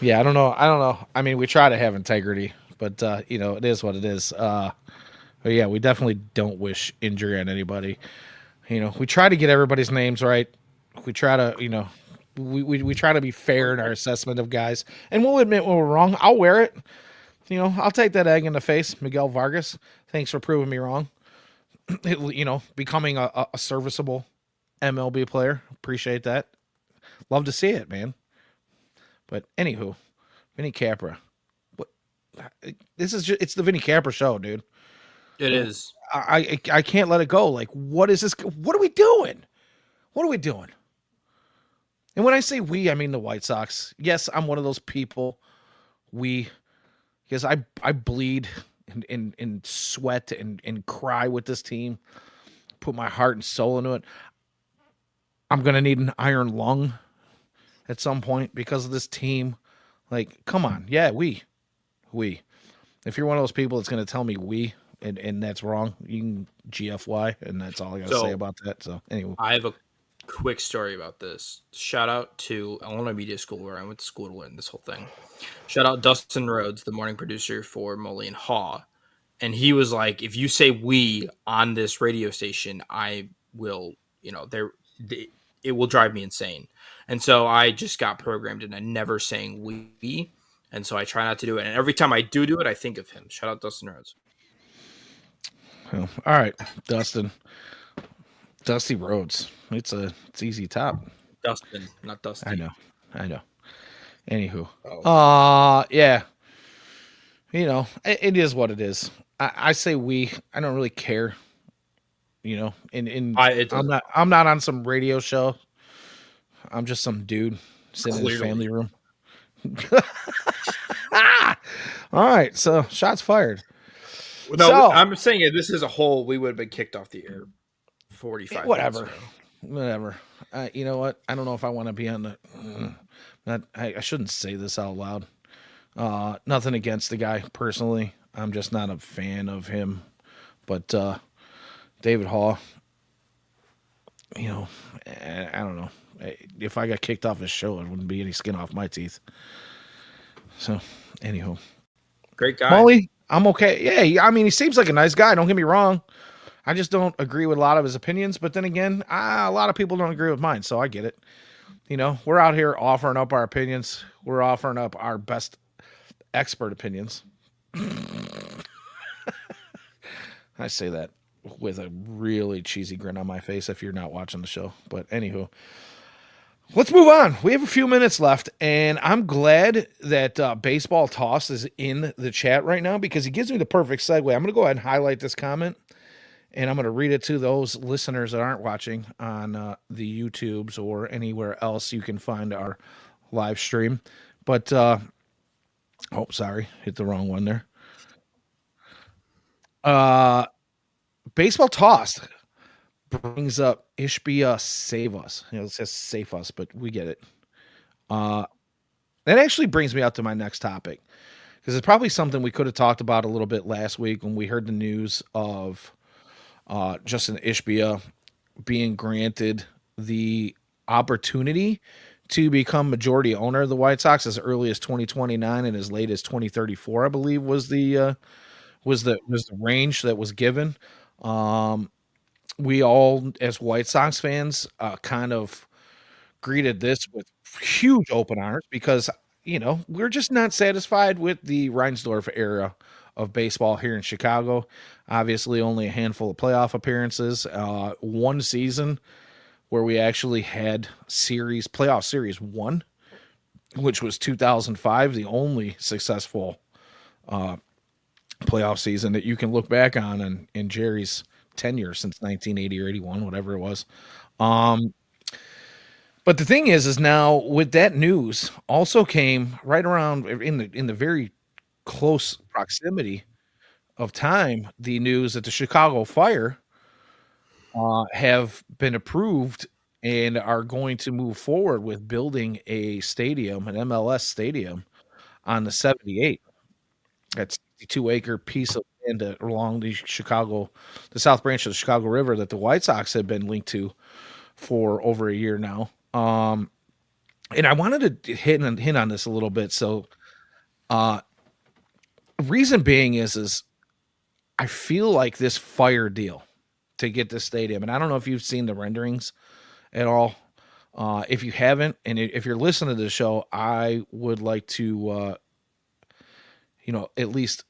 Yeah, I don't know. I don't know. I mean, we try to have integrity, but it is what it is. But yeah, we definitely don't wish injury on anybody. We try to get everybody's names right. We try to, we try to be fair in our assessment of guys, and we'll admit when we're wrong. I'll wear it. I'll take that egg in the face, Miguel Vargas. Thanks for proving me wrong. Becoming a serviceable MLB player. Appreciate that. Love to see it, man. But anywho, Vinny Capra. What? This is just—it's the Vinny Capra show, dude. It Like, is. I can't let it go. Like, what is this? What are we doing? What are we doing? And when I say we, I mean the White Sox. Yes, I'm one of those people. We, because I bleed and sweat and cry with this team. Put my heart and soul into it. I'm gonna need an iron lung at some point because of this team. Like, come on, yeah, we. If you're one of those people that's gonna tell me we and that's wrong, you can GFY, and that's all I gotta say So about that. So anyway, I have a quick story about this. Shout out to Illinois Media School, where I went to school to learn this whole thing. Shout out Dustin Rhodes, the morning producer for Molly and Haw. And he was like, if you say we on this radio station, I will, it will drive me insane. And so I just got programmed into never saying we. And so I try not to do it. And every time I do it, I think of him. Shout out Dustin Rhodes. well, all right, Dustin, Dusty Rhodes. It's easy top. Dustin, not I Dusty. know, I know. Anywho, Oh, yeah, it is what it is. I say we. I don't really care. And it I'm doesn't not I'm not on some radio show. I'm just some dude sitting in his family clearly. room. Ah! All right, so shots fired. No, So I'm saying it. This as a whole, we would have been kicked off the air 45 minutes whatever, ago. whatever. You know what? I don't know if I want to be on the. I shouldn't say this out loud. Nothing against the guy personally. I'm just not a fan of him. But David Hall, I don't know. If I got kicked off his show, it wouldn't be any skin off my teeth. So, anyhow, Great guy. Molly, I'm okay. Yeah, I mean, he seems like a nice guy. Don't get me wrong. I just don't agree with a lot of his opinions. But then again, a lot of people don't agree with mine, so I get it. We're out here offering up our opinions. We're offering up our best expert opinions. I say that with a really cheesy grin on my face if you're not watching the show. But anywho, let's move on. We have a few minutes left, and I'm glad that Baseball Toss is in the chat right now because he gives me the perfect segue. I'm going to go ahead and highlight this comment, and I'm going to read it to those listeners that aren't watching on the YouTubes or anywhere else you can find our live stream. But, sorry, hit the wrong one there. Baseball Toss brings up Ishbia Save Us. It says Save Us, but we get it. That actually brings me out to my next topic because it's probably something we could have talked about a little bit last week when we heard the news of Justin Ishbia being granted the opportunity to become majority owner of the White Sox as early as 2029 and as late as 2034, I believe was the range that was given. Um, we all, as White Sox fans, kind of greeted this with huge open arms because we're just not satisfied with the Reinsdorf era of baseball here in Chicago. Obviously, only a handful of playoff appearances, one season where we actually had playoff series one, which was 2005, the only successful playoff season that you can look back on in Jerry's tenure since 1980 or 81, whatever it was. Um, but the thing is now with that news also came right around in the very close proximity of time the news that the Chicago Fire have been approved and are going to move forward with building a stadium, an MLS stadium on the 78. That 62-acre piece of land along the South Branch of the Chicago River that the White Sox have been linked to for over a year now. And I wanted to hit on this a little bit. So, uh, reason being is I feel like this Fire deal to get this stadium, and I don't know if you've seen the renderings at all. If you haven't, and if you're listening to the show, I would like to, at least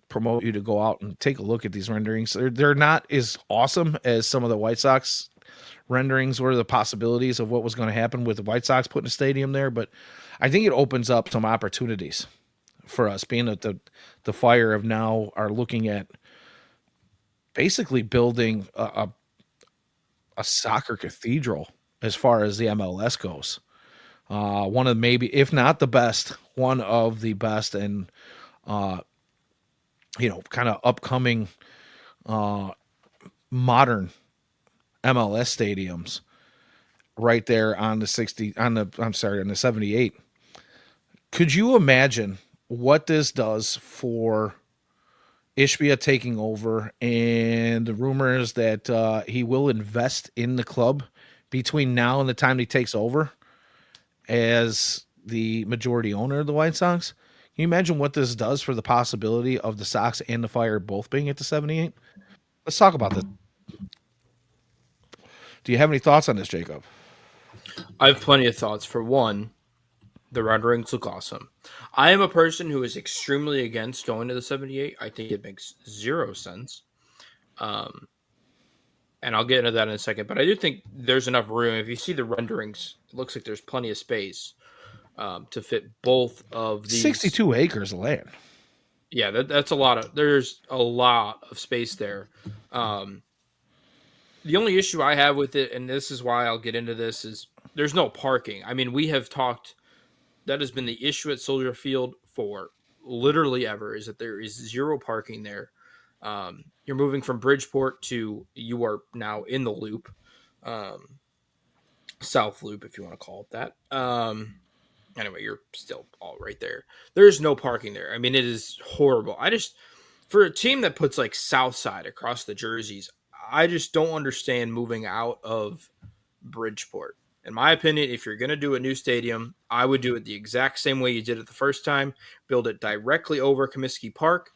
promote you to go out and take a look at these renderings. They're not as awesome as some of the White Sox renderings were, the possibilities of what was going to happen with the White Sox putting a stadium there, but I think it opens up some opportunities for us, being that the Fire of now are looking at basically building a soccer cathedral as far as the MLS goes. One of maybe, if not the best, one of the best, and uh, kind of upcoming modern MLS stadiums right there on the 60 on the I'm sorry, on the 78. Could you imagine what this does for Ishbia taking over and the rumors that he will invest in the club between now and the time he takes over as the majority owner of the White Sox? Can you imagine what this does for the possibility of the Sox and the Fire both being at the 78? Let's talk about this. Do you have any thoughts on this, Jacob? I have plenty of thoughts. For one, the renderings look awesome. I am a person who is extremely against going to the 78. I think it makes zero sense. Um, and I'll get into that in a second. But I do think there's enough room. If you see the renderings, it looks like there's plenty of space to fit both of these. 62 acres of land. Yeah, that's a lot of. There's a lot of space there. Um, the only issue I have with it, and this is why I'll get into this, is there's no parking. I mean, we have talked. That has been the issue at Soldier Field for literally ever. Is that there is zero parking there. You're moving from Bridgeport to you are now in the loop, um, South Loop, if you want to call it that. Anyway, you're still all right there. There's no parking there. I mean, it is horrible. I just, for a team that puts like South Side across the jerseys, I just don't understand moving out of Bridgeport. In my opinion, if you're going to do a new stadium, I would do it the exact same way you did it the first time. Build it directly over Comiskey Park.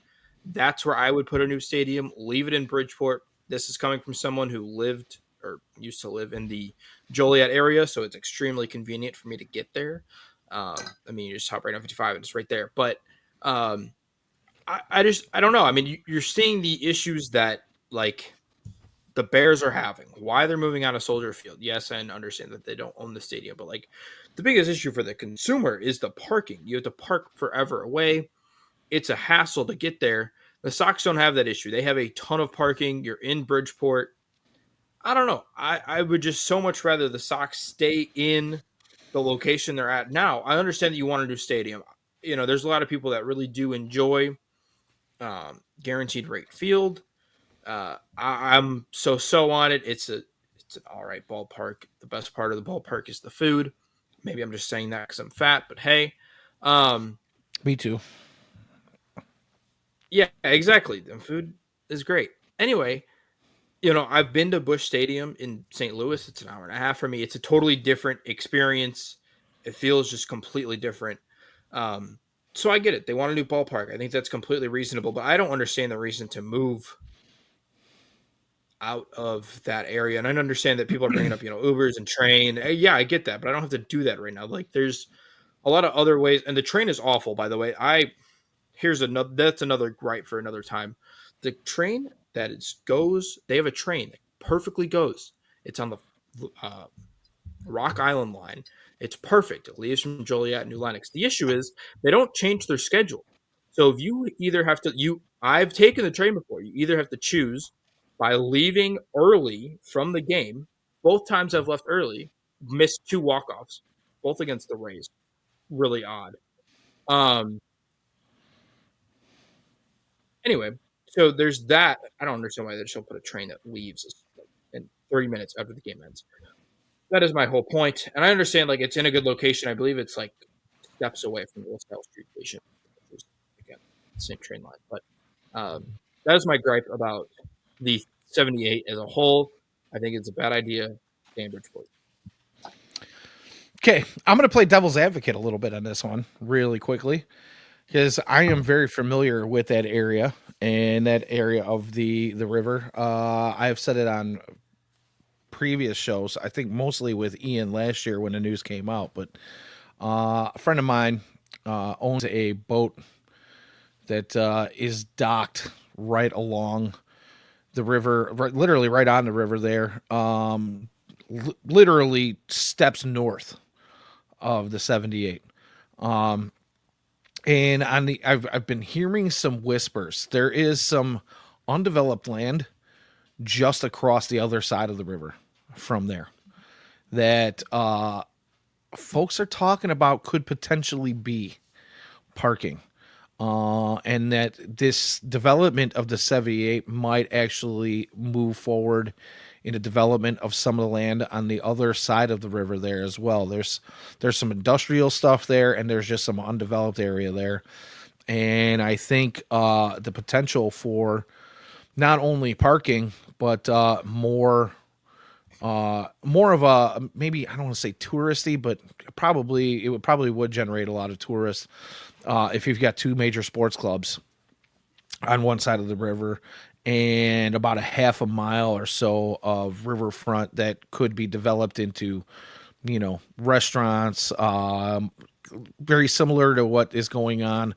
That's where I would put a new stadium. Leave it in Bridgeport. This is coming from someone who lived or used to live in the Joliet area, so it's extremely convenient for me to get there. I mean, you just hop right on 55 and it's right there. But I don't know. I mean, you're seeing the issues that like the Bears are having, why they're moving out of Soldier Field. Yes, I understand that they don't own the stadium, but like the biggest issue for the consumer is the parking. You have to park forever away. It's a hassle to get there. The Sox don't have that issue. They have a ton of parking. You're in Bridgeport. I don't know. I would just so much rather the Sox stay in the location they're at now. I understand that you want a new stadium. You know, there's a lot of people that really do enjoy guaranteed rate field. I'm so on it. It's an all right ballpark. The best part of the ballpark is the food. Maybe I'm just saying that because I'm fat, but hey, um, Me too. yeah, exactly. The food is great. Anyway, you know, I've been to Busch Stadium in St. Louis. It's an hour and a half for me. It's a totally different experience. It feels just completely different. Um, so I get it. They want a new ballpark. I think that's completely reasonable, but I don't understand the reason to move out of that area. And I understand that people are bringing up, you know, Ubers and train. Yeah, I get that, but I don't have to do that right now. Like there's a lot of other ways. And the train is awful, by the way. Here's another, that's another gripe for another time. The train that is goes, they have a train that perfectly goes. It's on the uh, Rock Island line. It's perfect. It leaves from Joliet and New Lenox. The issue is they don't change their schedule. So if you either have to, I've taken the train before. You either have to choose by leaving early from the game. Both times I've left early, missed two walk-offs, both against the Rays. Really odd. Um, Anyway, so there's that. I don't understand why they just don't put a train that leaves in 30 minutes after the game ends. That is my whole point. And I understand like it's in a good location. I believe it's like steps away from the LaSalle Street Station, which is again the same train line. But that is my gripe about the 78 as a whole. I think it's a bad idea. Stay in Bridgeport. Okay, I'm going to play devil's advocate a little bit on this one really quickly because I am very familiar with that area and that area of the river. I've said it on previous shows. I think mostly with Ian last year when the news came out. But a friend of mine owns a boat that is docked right along the river, literally right on the river there. Literally steps north of the 78. And on the I've been hearing some whispers. There is some undeveloped land just across the other side of the river from there that folks are talking about could potentially be parking. And that this development of the 78 might actually move forward in the development of some of the land on the other side of the river there as well. There's some industrial stuff there, and there's just some undeveloped area there. And I think the potential for not only parking but more of a, maybe, I don't want to say touristy, but probably would generate a lot of tourists if you've got two major sports clubs on one side of the river and about a half a mile or so of riverfront that could be developed into, restaurants, very similar to what is going on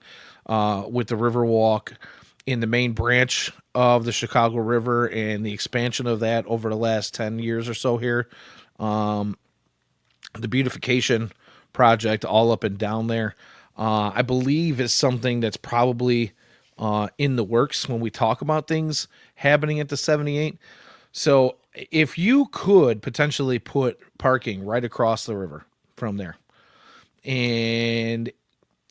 with the Riverwalk in the main branch of the Chicago River and the expansion of that over the last 10 years or so here. The beautification project all up and down there, I believe is something that's probably in the works when we talk about things happening at the 78. So if you could potentially put parking right across the river from there, and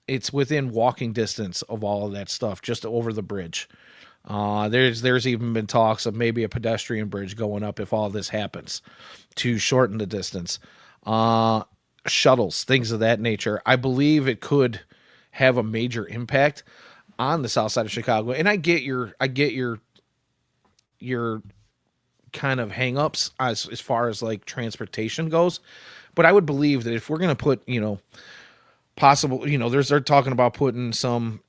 it's within walking distance of all of that stuff, just over the bridge. There's even been talks of maybe a pedestrian bridge going up if all this happens to shorten the distance. Shuttles, things of that nature. I believe it could have a major impact on the south side of Chicago. And I get your kind of hangups as far as like transportation goes, but I would believe that if we're going to put, possible, they're talking about putting some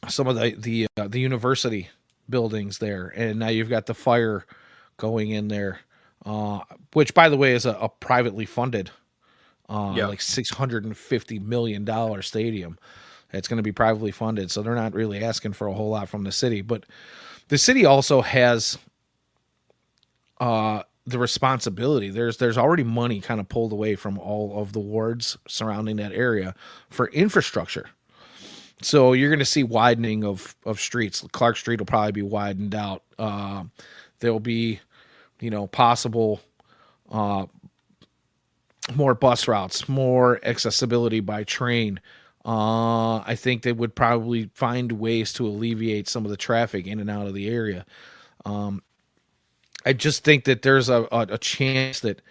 of the university buildings there, and now you've got the fire going in there, which by the way is a privately funded, like $650 million stadium. It's going to be privately funded, so they're not really asking for a whole lot from the city. But the city also has the responsibility. There's already money kind of pulled away from all of the wards surrounding that area for infrastructure. So you're going to see widening of streets. Clark Street will probably be widened out. There'll be, possible more bus routes, more accessibility by train. I think they would probably find ways to alleviate some of the traffic in and out of the area. I just think that there's a chance that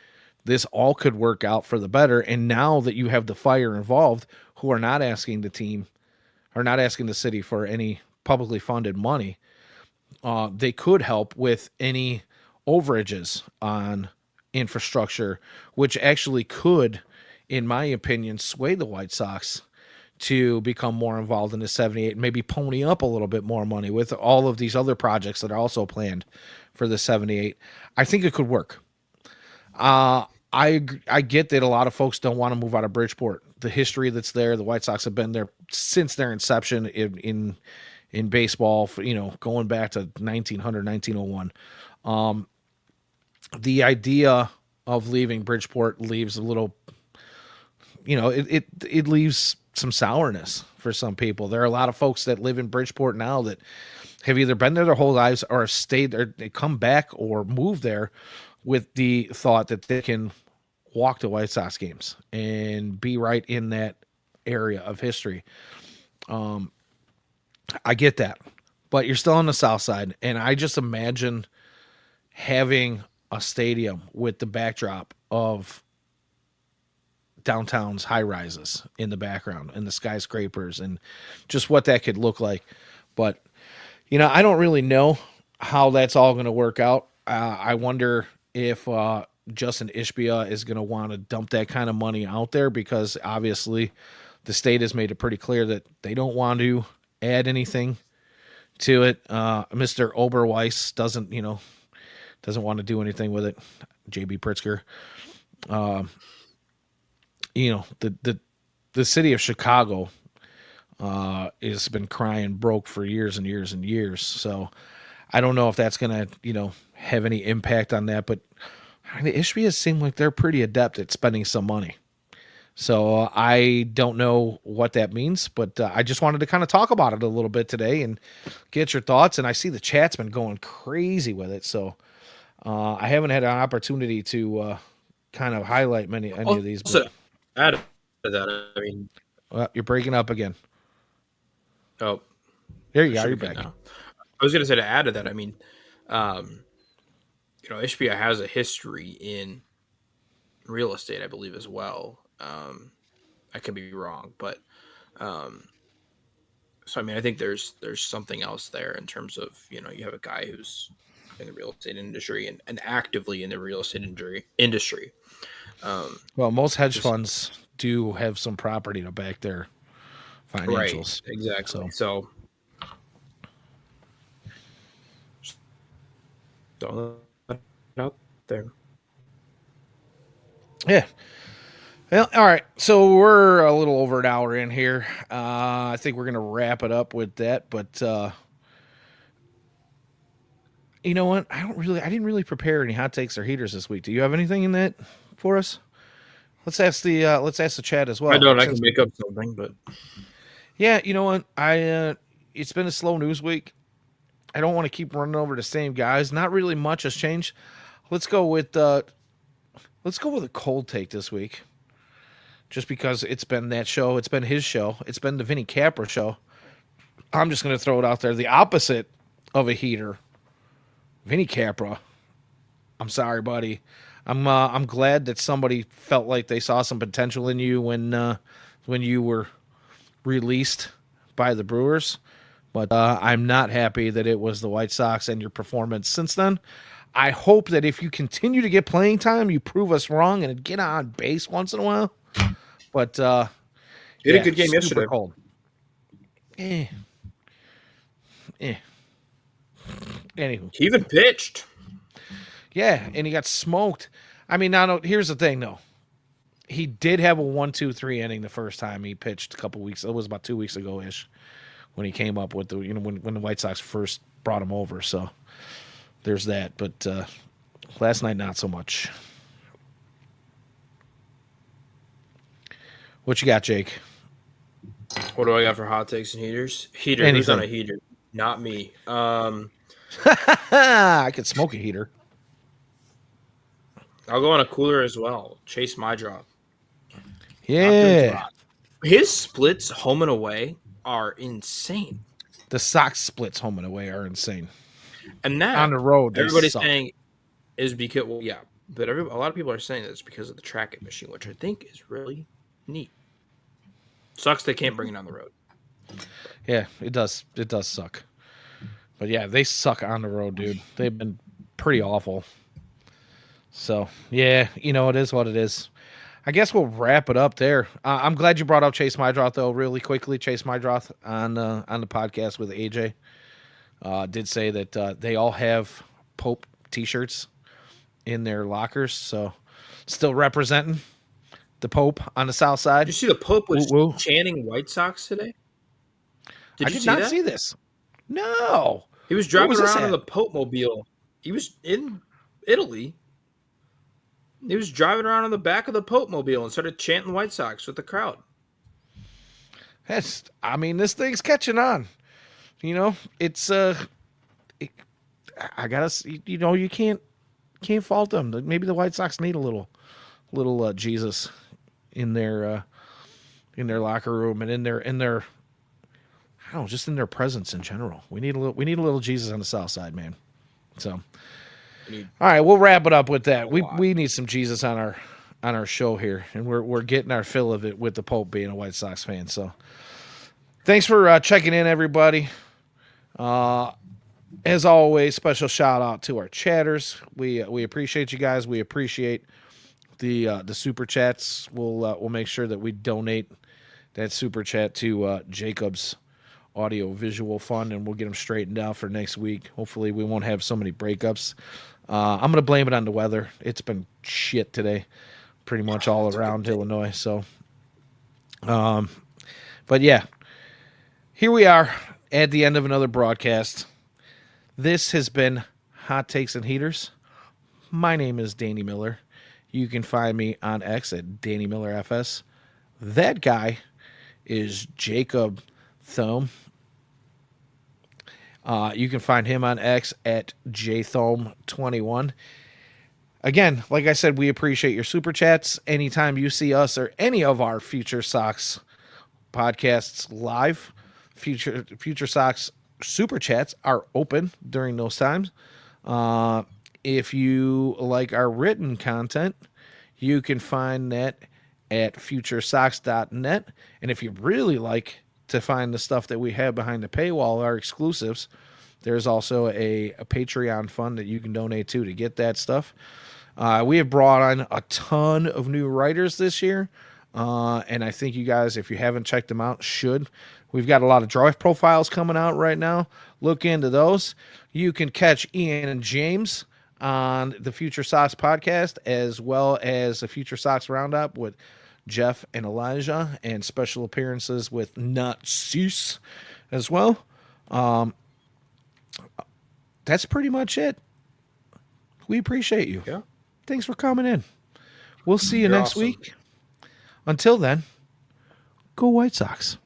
this all could work out for the better. And now that you have the fire involved, who are not asking the city for any publicly funded money, they could help with any overages on infrastructure, which actually could, in my opinion, sway the White Sox to become more involved in the 78 and maybe pony up a little bit more money with all of these other projects that are also planned for the 78. I think it could work. I get that a lot of folks don't want to move out of Bridgeport. The history that's there, the White Sox have been there since their inception in baseball, going back to 1900, 1901. The idea of leaving Bridgeport leaves a little, it leaves some sourness for some people. There are a lot of folks that live in Bridgeport now that have either been there their whole lives or stayed there, they come back or move there with the thought that they can walk to White Sox games and be right in that area of history. I get that, but you're still on the south side, and I just imagine having a stadium with the backdrop of downtown's high rises in the background and the skyscrapers and just what that could look like. But I don't really know how that's all going to work out. I wonder if Justin Ishbia is going to want to dump that kind of money out there, because obviously the state has made it pretty clear that they don't want to add anything to it. Mr. Oberweiss doesn't want to do anything with it. JB Pritzker. The city of Chicago has been crying broke for years and years and years. So I don't know if that's going to, have any impact on that. But the Ishbias seem like they're pretty adept at spending some money. So I don't know what that means, but I just wanted to kind of talk about it a little bit today and get your thoughts. And I see the chat's been going crazy with it. So I haven't had an opportunity to kind of highlight any of these. Also, add to that, I mean, you're breaking up again. Oh, there you go. You're back. Now. I was going to say, to add to that, I mean, Ishbia has a history in real estate, I believe, as well. I could be wrong, but so I mean, I think there's something else there in terms of, you have a guy who's in the real estate industry and actively in the real estate industry. Well, most hedge funds do have some property to back their financials. Right, exactly. So out there. Yeah. Well, all right. So we're a little over an hour in here. I think we're going to wrap it up with that. But you know what? I didn't really prepare any hot takes or heaters this week. Do you have anything in that for us? Let's ask the chat as well. I don't. I can make up something, but yeah, you know what? It's been a slow news week. I don't want to keep running over the same guys. Not really much has changed. Let's go with a cold take this week. Just because it's been that show, it's been his show, it's been the Vinny Capra show. I'm just going to throw it out there. The opposite of a heater, Vinny Capra. I'm sorry, buddy. I'm glad that somebody felt like they saw some potential in you when you were released by the Brewers. But I'm not happy that it was the White Sox and your performance since then. I hope that if you continue to get playing time, you prove us wrong and get on base once in a while. But you had a good game yesterday. Cold. Anywho. He even pitched. Yeah, and he got smoked. I mean, now here's the thing, though. He did have a 1-2-3 inning the first time he pitched a couple weeks. It was about 2 weeks ago ish when he came up with the when the White Sox first brought him over. So there's that. But last night, not so much. What you got, Jake? What do I got for hot takes and heaters? Heater. Anything. Who's on a heater? Not me. I could smoke a heater. I'll go on a cooler as well. Chase my drop. Yeah. His splits home and away are insane. The Sox splits home and away are insane. And that on the road, everybody's saying is because, well, yeah, but a lot of people are saying that it's because of the tracking machine, which I think is really neat. Sucks they can't bring it on the road. Yeah, it does. It does suck. But yeah, they suck on the road, dude. They've been pretty awful. So yeah, it is what it is. I guess we'll wrap it up there. I'm glad you brought up Chase Mydroth, though, really quickly. Chase Mydroth on the podcast with AJ did say that they all have Pope T-shirts in their lockers, so still representing the Pope on the south side. Did you see the Pope was chanting White Sox today? I did not see this. No. He was driving around in the Pope mobile. He was in Italy. He was driving around on the back of the Pope mobile and started chanting White Sox with the crowd. This thing's catching on. It's I gotta, you can't fault them. Maybe the White Sox need a little Jesus in their locker room and in their I don't know, just in their presence in general. We need a little Jesus on the South Side, man. So, We need all right, we'll wrap it up with a that. We lot. we need some Jesus on our show here, and we're getting our fill of it with the Pope being a White Sox fan. So, thanks for checking in, everybody. As always, special shout out to our chatters. We appreciate you guys. We appreciate the super chats. We'll make sure that we donate that super chat to Jacob's audio visual fund, and we'll get them straightened out for next week. Hopefully, we won't have so many breakups. I'm gonna blame it on the weather. It's been shit today, pretty much all It's a good around day. Illinois. So, but yeah, here we are at the end of another broadcast. This has been Hot Takes and Heaters. My name is Danny Miller. You can find me on X at Danny Miller FS. That guy is Jacob Thome. You can find him on X at jthome21. Again, like I said, we appreciate your super chats. Anytime you see us or any of our Future Sox podcasts live, Future Sox super chats are open during those times. If you like our written content, you can find that at futuresox.net. And if you really like to find the stuff that we have behind the paywall, our exclusives, there's also a Patreon fund that you can donate to get that stuff. We have brought on a ton of new writers this year. And I think you guys, if you haven't checked them out, should. We've got a lot of draft profiles coming out right now. Look into those. You can catch Ian and James on the Future Sox podcast, as well as the Future Sox Roundup with Jeff and Elijah, and special appearances with Not Cease as well. That's pretty much it. We appreciate you. Yeah. Thanks for coming in. We'll see you You're next awesome. week. Until then, go White Sox.